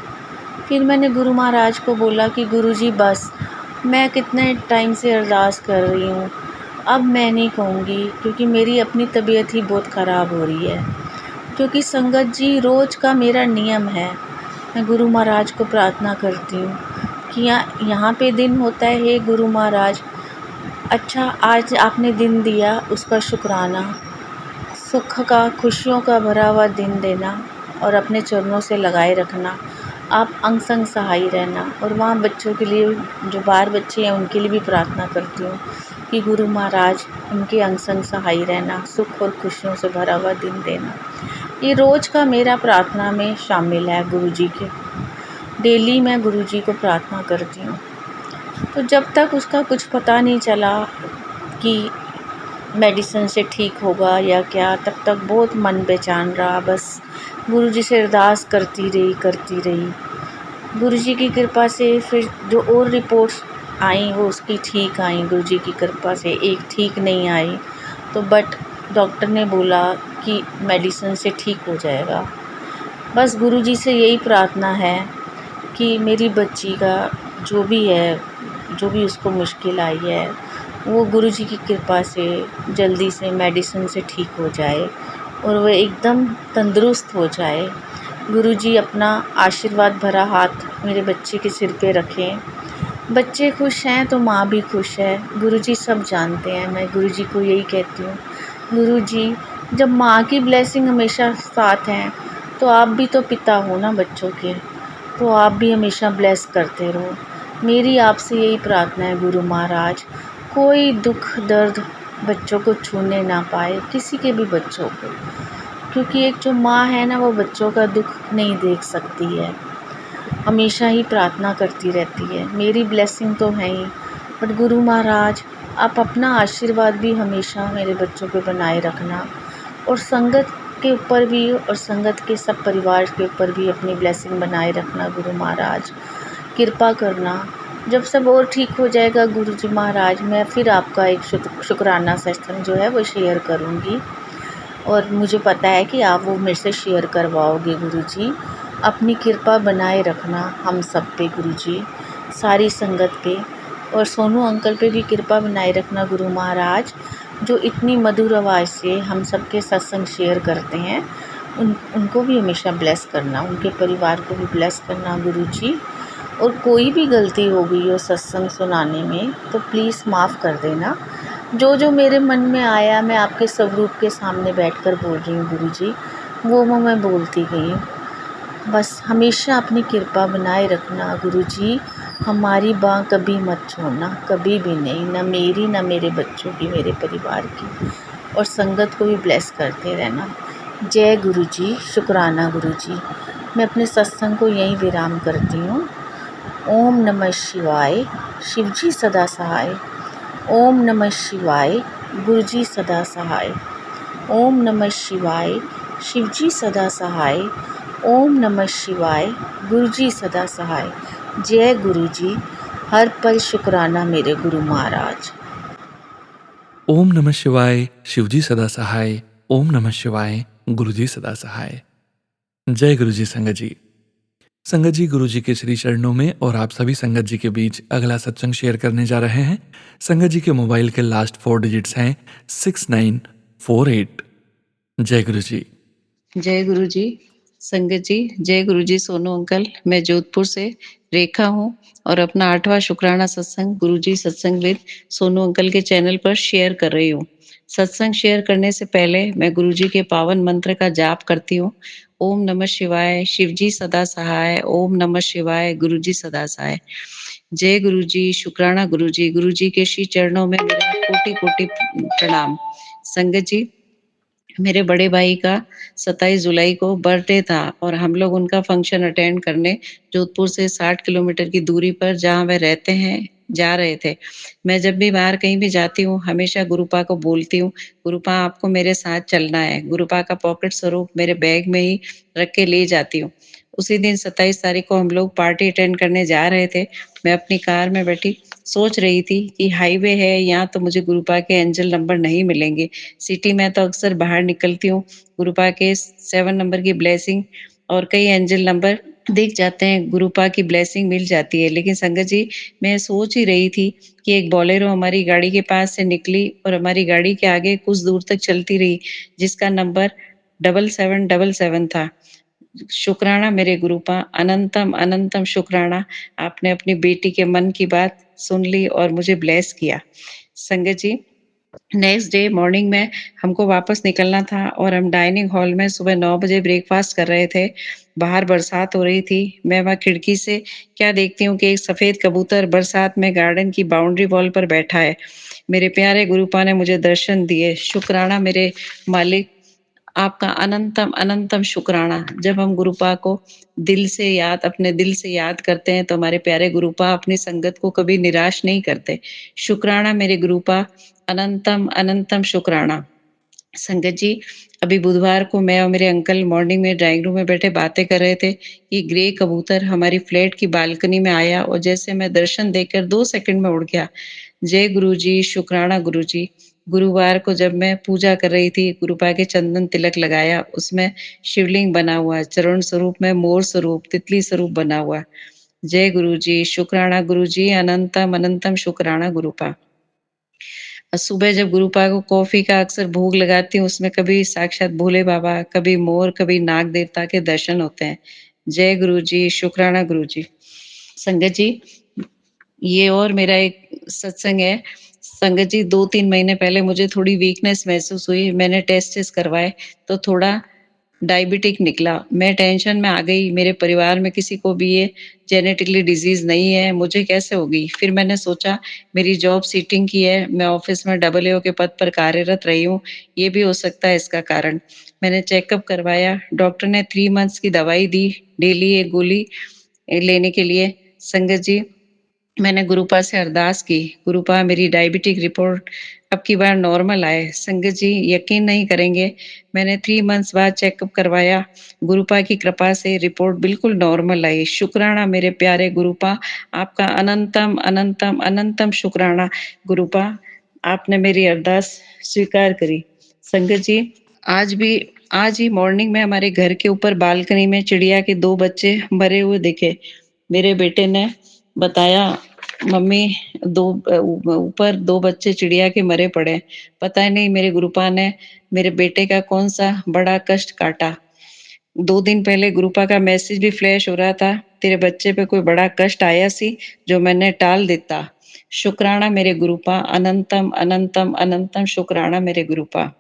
फिर मैंने गुरु महाराज को बोला कि गुरु जी बस, मैं कितने टाइम से अरदास कर रही हूँ, अब मैं नहीं कहूँगी, क्योंकि मेरी अपनी तबीयत ही बहुत ख़राब हो रही है। क्योंकि संगत जी रोज़ का मेरा नियम है, मैं गुरु महाराज को प्रार्थना करती हूँ कि यहाँ पे दिन होता है, हे गुरु महाराज, अच्छा आज आपने दिन दिया उसका शुक्राना, सुख का, खुशियों का भरा हुआ दिन देना और अपने चरणों से लगाए रखना। आप अंग संग सहाय रहना। और वहाँ बच्चों के लिए, जो बाहर बच्चे हैं उनके लिए भी प्रार्थना करती हूँ कि गुरु महाराज उनके अंग संग सहाय रहना, सुख और खुशियों से भरा हुआ दिन देना। ये रोज़ का मेरा प्रार्थना में शामिल है गुरु जी के। डेली मैं गुरु जी को प्रार्थना करती हूँ। तो जब तक उसका कुछ पता नहीं चला कि मेडिसिन से ठीक होगा या क्या, तब तक बहुत मन बेचैन रहा। बस गुरु जी से अरदास करती रही। गुरु जी की कृपा से फिर जो और रिपोर्ट्स आई वो उसकी ठीक आई गुरु जी की कृपा से। एक ठीक नहीं आई तो बट डॉक्टर ने बोला कि मेडिसिन से ठीक हो जाएगा। बस गुरु जी से यही प्रार्थना है कि मेरी बच्ची का जो भी है, जो भी उसको मुश्किल आई है, वो गुरु जी की कृपा से जल्दी से मेडिसिन से ठीक हो जाए और वो एकदम तंदुरुस्त हो जाए। गुरु जी अपना आशीर्वाद भरा हाथ मेरे बच्चे के सिर पे रखें। बच्चे खुश हैं तो माँ भी खुश है। गुरु जी सब जानते हैं। मैं गुरु जी को यही कहती हूँ, गुरु जी जब माँ की ब्लेसिंग हमेशा साथ हैं तो आप भी तो पिता हो ना बच्चों के, तो आप भी हमेशा ब्लेस करते रहो। मेरी आपसे यही प्रार्थना है गुरु महाराज, कोई दुख दर्द बच्चों को छूने ना पाए, किसी के भी बच्चों को। क्योंकि एक जो माँ है ना, वो बच्चों का दुख नहीं देख सकती है, हमेशा ही प्रार्थना करती रहती है। मेरी ब्लेसिंग तो है ही, बट गुरु महाराज आप अपना आशीर्वाद भी हमेशा मेरे बच्चों पे बनाए रखना और संगत के ऊपर भी और संगत के सब परिवार के ऊपर भी अपनी ब्लेसिंग बनाए रखना। गुरु महाराज कृपा करना। जब सब और ठीक हो जाएगा गुरु जी महाराज, मैं फिर आपका एक शुक्राना सत्संग जो है वो शेयर करूँगी और मुझे पता है कि आप वो मेरे से शेयर करवाओगे। गुरु जी अपनी कृपा बनाए रखना हम सब पे गुरु जी, सारी संगत पे, और सोनू अंकल पे भी कृपा बनाए रखना गुरु महाराज, जो इतनी मधुर आवाज़ से हम सबके सत्संग शेयर करते हैं। उनको भी हमेशा ब्लेस करना, उनके परिवार को भी ब्लेस करना गुरु जी। और कोई भी गलती हो गई हो सत्संग सुनाने में तो प्लीज़ माफ़ कर देना। जो मेरे मन में आया मैं आपके स्वरूप के सामने बैठकर बोल रही हूँ गुरु जी, वो मैं बोलती गई हूँ। बस हमेशा अपनी कृपा बनाए रखना गुरु जी, हमारी बाँ कभी मत छोड़ना, कभी भी नहीं, ना मेरी ना मेरे बच्चों की, मेरे परिवार की। और संगत को भी ब्लेस करते रहना। जय गुरु जी, शुक्राना गुरु जी। मैं अपने सत्संग को यहीं विराम करती हूँ। ओम नमः शिवाय, शिव जी सदा सहाय। ओम नमः शिवाय, गुरु जी सदा सहाय। ओम नमः शिवाय, शिव जी सदा सहाय। ओम नमः शिवाय, गुरु जी सदा सहाय। जय गुरु जी, हर पल शुक्राना मेरे गुरु महाराज। ओम नमः शिवाय, शिवजी सदा सहाय। ओम नमः शिवाय, गुरुजी सदा सहाय। जय गुरुजी संगत जी। संगत जी, गुरुजी के श्री चरणों में और आप सभी संगत जी के बीच अगला सत्संग शेयर करने जा रहे हैं। संगत जी के मोबाइल के लास्ट 4 डिजिट्स हैं 6948। जय गुरुजी। जय गुरु जी। संगत जी, जय गुरु जी। सोनू अंकल, मैं जोधपुर से रेखा हूँ और अपना 8वां शुक्राना सत्संग गुरु जी सत्संग विद सोनू अंकल के चैनल पर शेयर कर रही हूँ। सत्संग शेयर करने से पहले मैं गुरु जी के पावन मंत्र का जाप करती हूँ। ओम नमः शिवाय, शिव जी सदा सहाय। ओम नमः शिवाय, गुरु जी सदा सहाय। जय गुरु जी, शुक्राना गुरु जी। गुरु जी के श्री चरणों में मेरा कोटि कोटि प्रणाम। संगत जी, मेरे बड़े भाई का 27 जुलाई को बर्थडे था और हम लोग उनका फंक्शन अटेंड करने जोधपुर से 60 किलोमीटर की दूरी पर जहाँ वह रहते हैं जा रहे थे। मैं जब भी बाहर कहीं भी जाती हूँ हमेशा गुरुपा को बोलती हूँ, गुरुपा आपको मेरे साथ चलना है। गुरुपा का पॉकेट स्वरूप मेरे बैग में ही रख के ले जाती हूँ। उसी दिन 27 तारीख को हम लोग पार्टी अटेंड करने जा रहे थे। मैं अपनी कार में बैठी सोच रही थी कि हाईवे है, यहाँ तो मुझे गुरुपा के एंजल नंबर नहीं मिलेंगे। सिटी में तो अक्सर बाहर निकलती हूँ, गुरुपा के 7 नंबर की ब्लेसिंग और कई एंजल नंबर दिख जाते हैं, गुरुपा की ब्लेसिंग मिल जाती है। लेकिन संगत जी, मैं सोच ही रही थी कि एक बोलेरो हमारी गाड़ी के पास से निकली और हमारी गाड़ी के आगे कुछ दूर तक चलती रही, जिसका नंबर 7777 था। शुक्राना मेरे गुरुपा, अनंतम अनंतम शुक्राना। आपने अपनी बेटी के मन की बात सुन ली और मुझे ब्लेस किया। संगत जी, नेक्स्ट डे मॉर्निंग में हमको वापस निकलना था और हम डाइनिंग हॉल में सुबह 9 बजे ब्रेकफास्ट कर रहे थे। बाहर बरसात हो रही थी। मैं वहाँ खिड़की से क्या देखती हूँ कि एक सफेद कबूतर बरसात में गार्डन की बाउंड्री वॉल पर बैठा है। मेरे प्यारे गुरुपा ने मुझे दर्शन दिए। शुक्राना मेरे मालिक, आपका अनंतम अनंतम शुक्राना। जब हम गुरुपा को अपने दिल से याद करते हैं तो हमारे प्यारे गुरुपा अपनी संगत को कभी निराश नहीं करते। शुक्राना मेरे गुरुपा, अनंतम अनंतम शुक्राना। संगत जी, अभी बुधवार को मैं और मेरे अंकल मॉर्निंग में ड्राइंग रूम में बैठे बातें कर रहे थे कि ग्रे कबूतर हमारी फ्लैट की बालकनी में आया और जैसे मैं दर्शन देकर 2 सेकंड में उड़ गया। जय गुरु जी, शुक्राना गुरु जी। गुरुवार को जब मैं पूजा कर रही थी, गुरुपा के चंदन तिलक लगाया, उसमें शिवलिंग बना हुआ, चरण स्वरूप में मोर स्वरूप, तितली स्वरूप बना हुआ। जय गुरु जी, शुक्राना गुरु जी, अनंतम अनंतम शुक्राना गुरुपा। सुबह जब गुरुपा को कॉफी का अक्सर भोग लगाती हूँ, उसमें कभी साक्षात भोले बाबा, कभी मोर, कभी नाग देवता के दर्शन होते हैं। जय गुरु जी, शुक्राना गुरु जी। संगत जी, ये और मेरा एक सत्संग है। संगत जी, 2-3 महीने पहले मुझे थोड़ी वीकनेस महसूस हुई। मैंने टेस्ट करवाए तो थोड़ा डायबिटिक निकला। मैं टेंशन में आ गई, मेरे परिवार में किसी को भी ये जेनेटिकली डिजीज़ नहीं है, मुझे कैसे होगी? फिर मैंने सोचा मेरी जॉब सीटिंग की है, मैं ऑफ़िस में AAO के पद पर कार्यरत रही हूँ, ये भी हो सकता है इसका कारण। मैंने चेकअप करवाया, डॉक्टर ने 3 मंथ्स की दवाई दी, डेली 1 गोली लेने के लिए। संगत जी, मैंने गुरुपा से अरदास की, गुरुपा मेरी डायबिटिक रिपोर्ट अब की बार नॉर्मल आए। संगत जी, यकीन नहीं करेंगे, मैंने 3 मंथ्स बाद चेकअप करवाया, गुरुपा की कृपा से रिपोर्ट बिल्कुल नॉर्मल आई। शुक्राना मेरे प्यारे गुरुपा, आपका अनंतम अनंतम अनंतम शुक्राना गुरुपा, आपने मेरी अरदास स्वीकार करी। संगत जी, आज ही मॉर्निंग में हमारे घर के ऊपर बालकनी में चिड़िया के 2 बच्चे मरे हुए दिखे। मेरे बेटे ने बताया मम्मी ऊपर 2 बच्चे चिड़िया के मरे पड़े। पता नहीं मेरे गुरुपा ने मेरे बेटे का कौन-सा बड़ा कष्ट काटा। 2 दिन पहले गुरुपा का मैसेज भी फ्लैश हो रहा था, तेरे बच्चे पे कोई बड़ा कष्ट आया सी जो मैंने टाल देता। शुक्राना मेरे गुरुपा, अनंतम, अनंतम, अनंतम शुक्राना मेरे गुरुपा।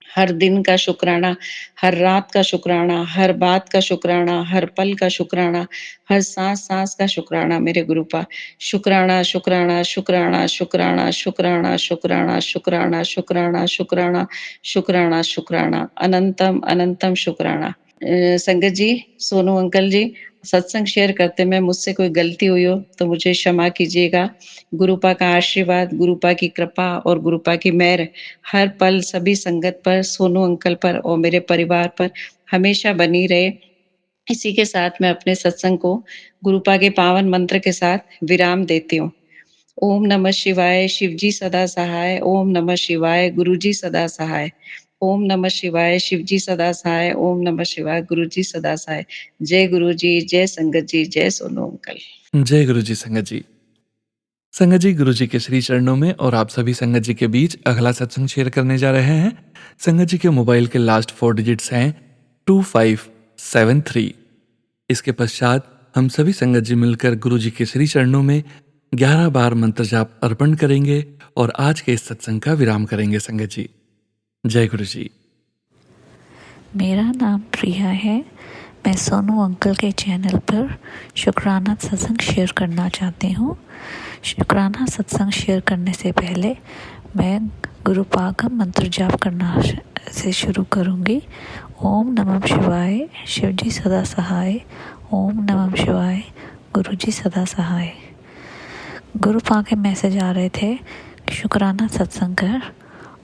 हर दिन का शुक्राना, हर रात का शुक्राना, हर बात का शुक्राना, हर पल का शुक्राना, हर साँस-साँस का शुक्राना मेरे गुरुपा। शुक्राना, शुक्राना, शुक्राना, शुक्राना, शुक्राना, शुक्राना, शुक्राना, शुक्राना, शुक्राना, शुक्राना, शुक्राना, अनंतम, अनंतम शुक्राना। संगत जी, सोनू अंकल जी, सत्संग शेयर करते में मुझसे कोई गलती हुई हो तो मुझे क्षमा कीजिएगा। गुरुपा का आशीर्वाद, गुरुपा की कृपा और गुरुपा की मेहर हर पल सभी संगत पर, सोनू अंकल पर और मेरे परिवार पर हमेशा बनी रहे। इसी के साथ मैं अपने सत्संग को गुरुपा के पावन मंत्र के साथ विराम देती हूँ। ओम नमः शिवाय, शिव जी सदा सहाय। ओम नमः शिवाय, गुरु जी सदा सहाय। ओम नमः शिवाय, शिव जी सदा सहाय। ओम नमः शिवाय, गुरु जी सदा सहाय। जय गुरु जी, जय संगत जी, जय सोनू अंकल। जय गुरु जी संगत जी। संगत जी, गुरु जी के श्री चरणों में और आप सभी संगत जी के बीच अगला सत्संग शेयर करने जा रहे हैं। संगत जी के मोबाइल के लास्ट 4 डिजिट्स हैं 2573। इसके पश्चात हम सभी संगत जी मिलकर गुरु जी के श्री चरणों में 11 बार मंत्र जाप अर्पण करेंगे और आज के इस सत्संग का विराम करेंगे। संगत जी, जय गुरु जी। मेरा नाम प्रिया है। मैं सोनू अंकल के चैनल पर शुक्राना सत्संग शेयर करना चाहती हूँ। शुक्राना सत्संग शेयर करने से पहले मैं गुरुपा का मंत्र जाप करना से शुरू करूँगी। ओम नमः शिवाय, शिव जी सदा सहाय। ओम नमः शिवाय, गुरु जी सदा सहाय। गुरुपा के मैसेज आ रहे थे कि शुक्राना सत्संग कर,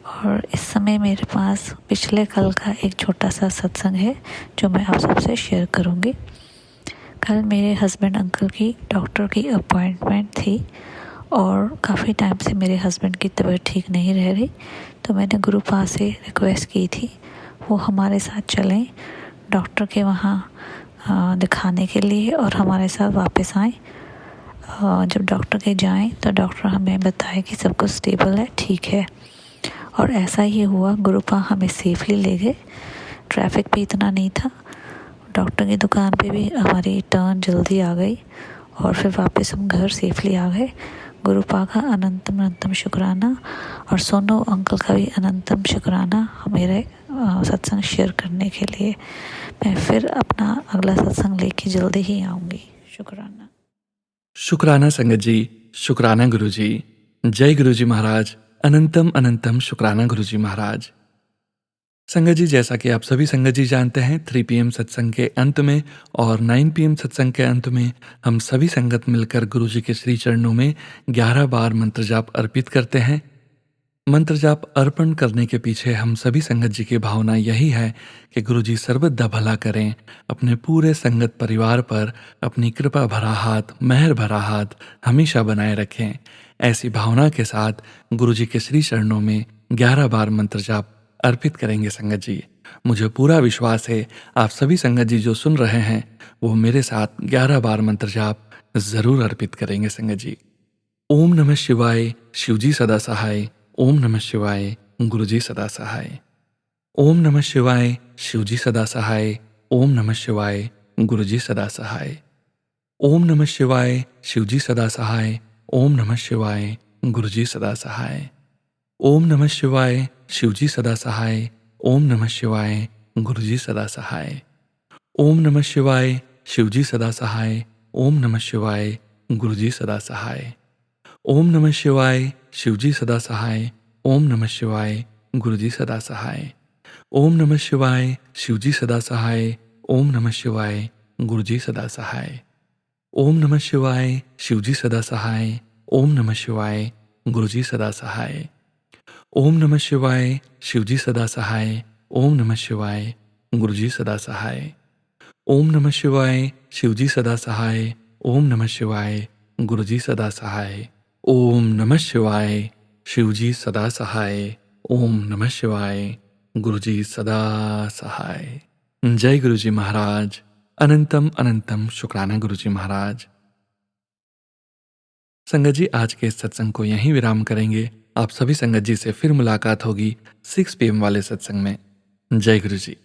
और इस समय मेरे पास पिछले कल का एक छोटा सा सत्संग है जो मैं आप सबसे शेयर करूँगी। कल मेरे हस्बैंड अंकल की डॉक्टर की अपॉइंटमेंट थी और काफ़ी टाइम से मेरे हस्बैंड की तबीयत ठीक नहीं रह रही, तो मैंने गुरुपा से रिक्वेस्ट की थी वो हमारे साथ चलें डॉक्टर के वहाँ दिखाने के लिए और हमारे साथ वापस आएँ। जब डॉक्टर के जाएं तो डॉक्टर हमें बताए कि सब कुछ स्टेबल है, ठीक है, और ऐसा ही हुआ। गुरुपा हमें सेफली ले गए। ट्रैफिक भी इतना नहीं था। डॉक्टर की दुकान पे भी हमारी टर्न जल्दी आ गई और फिर वापस हम घर सेफली आ गए। गुरुपा का अनंतम अनंतम शुक्राना और सोनू अंकल का भी अनंतम शुक्राना मेरे सत्संग शेयर करने के लिए। मैं फिर अपना अगला सत्संग लेके जल्दी ही आऊँगी। शुक्राना। शुक्राना संगत जी, शुक्राना गुरु जी। जय गुरु जी महाराज। अनंतम अनंतम शुक्राना गुरु जी महाराज। संगत जी, जैसा कि आप सभी संगत जी जानते हैं, 3 PM सत्संग के अंत में और 9 PM सत्संग के अंत में हम सभी संगत मिलकर गुरु जी के श्री चरणों में 11 बार मंत्र जाप अर्पित करते हैं। मंत्र जाप अर्पण करने के पीछे हम सभी संगत जी की भावना यही है कि गुरु जी सर्वदा भला करें, अपने पूरे संगत परिवार पर अपनी कृपा भरा हाथ, मेहर भरा हाथ हमेशा बनाए रखें। ऐसी भावना के साथ गुरु जी के श्री चरणों में 11 बार मंत्र जाप अर्पित करेंगे। संगत जी, मुझे पूरा विश्वास है आप सभी संगत जी जो सुन रहे हैं वो मेरे साथ 11 बार मंत्र जाप जरूर अर्पित करेंगे। संगत जी, ओम नमः शिवाय, शिव जी सदा सहाय। ओम नमः शिवाय, गुरु जी सदा सहाय। ओम नमः शिवाय, शिव जी सदा सहाय। ओम नमः शिवाय, गुरु जी सदा सहाय। ओम नमः शिवाय, शिव जी सदा सहाय। ओम नमः शिवाय, गुरु जी सदा सहाय। ओम नमः शिवाय, शिव जी सदा सहाय। ओम नमः शिवाय, गुरु जी सदा सहाय। ओम नमः शिवाय, शिव जी सदा सहाय। ओम नमः शिवाय, गुरु जी सदा सहाय। ओम नमः शिवाय, शिव जी सदा सहाय। ओम नमः शिवाय, गुरु जी सदा सहाय। ओम नमः शिवाय, शिव जी सदा सहाय। ओम नमः शिवाय, गुरु जी सदा सहाय। ओम नमः शिवाय, शिव जी सदा सहाय। ओम नमः शिवाय, गुरु जी सदा सहाय। ओम नमः शिवाय, शिव जी सदा सहाय। ओम नमः शिवाय, गुरु जी सदा सहाय। ओम नमः शिवाय, शिव जी सदा सहाय। ओम नमः शिवाय, गुरु जी सदा सहाय। ओम नमः शिवाय, शिव जी सदा सहाय। ओम नमः शिवाय, गुरु जी सदा सहाय। जय गुरु जी महाराज। अनंतम अनंतम शुक्राना गुरु जी महाराज। संगत जी, आज के इस सत्संग को यहीं विराम करेंगे। आप सभी संगत जी से फिर मुलाकात होगी 6 PM वाले सत्संग में। जय गुरु जी।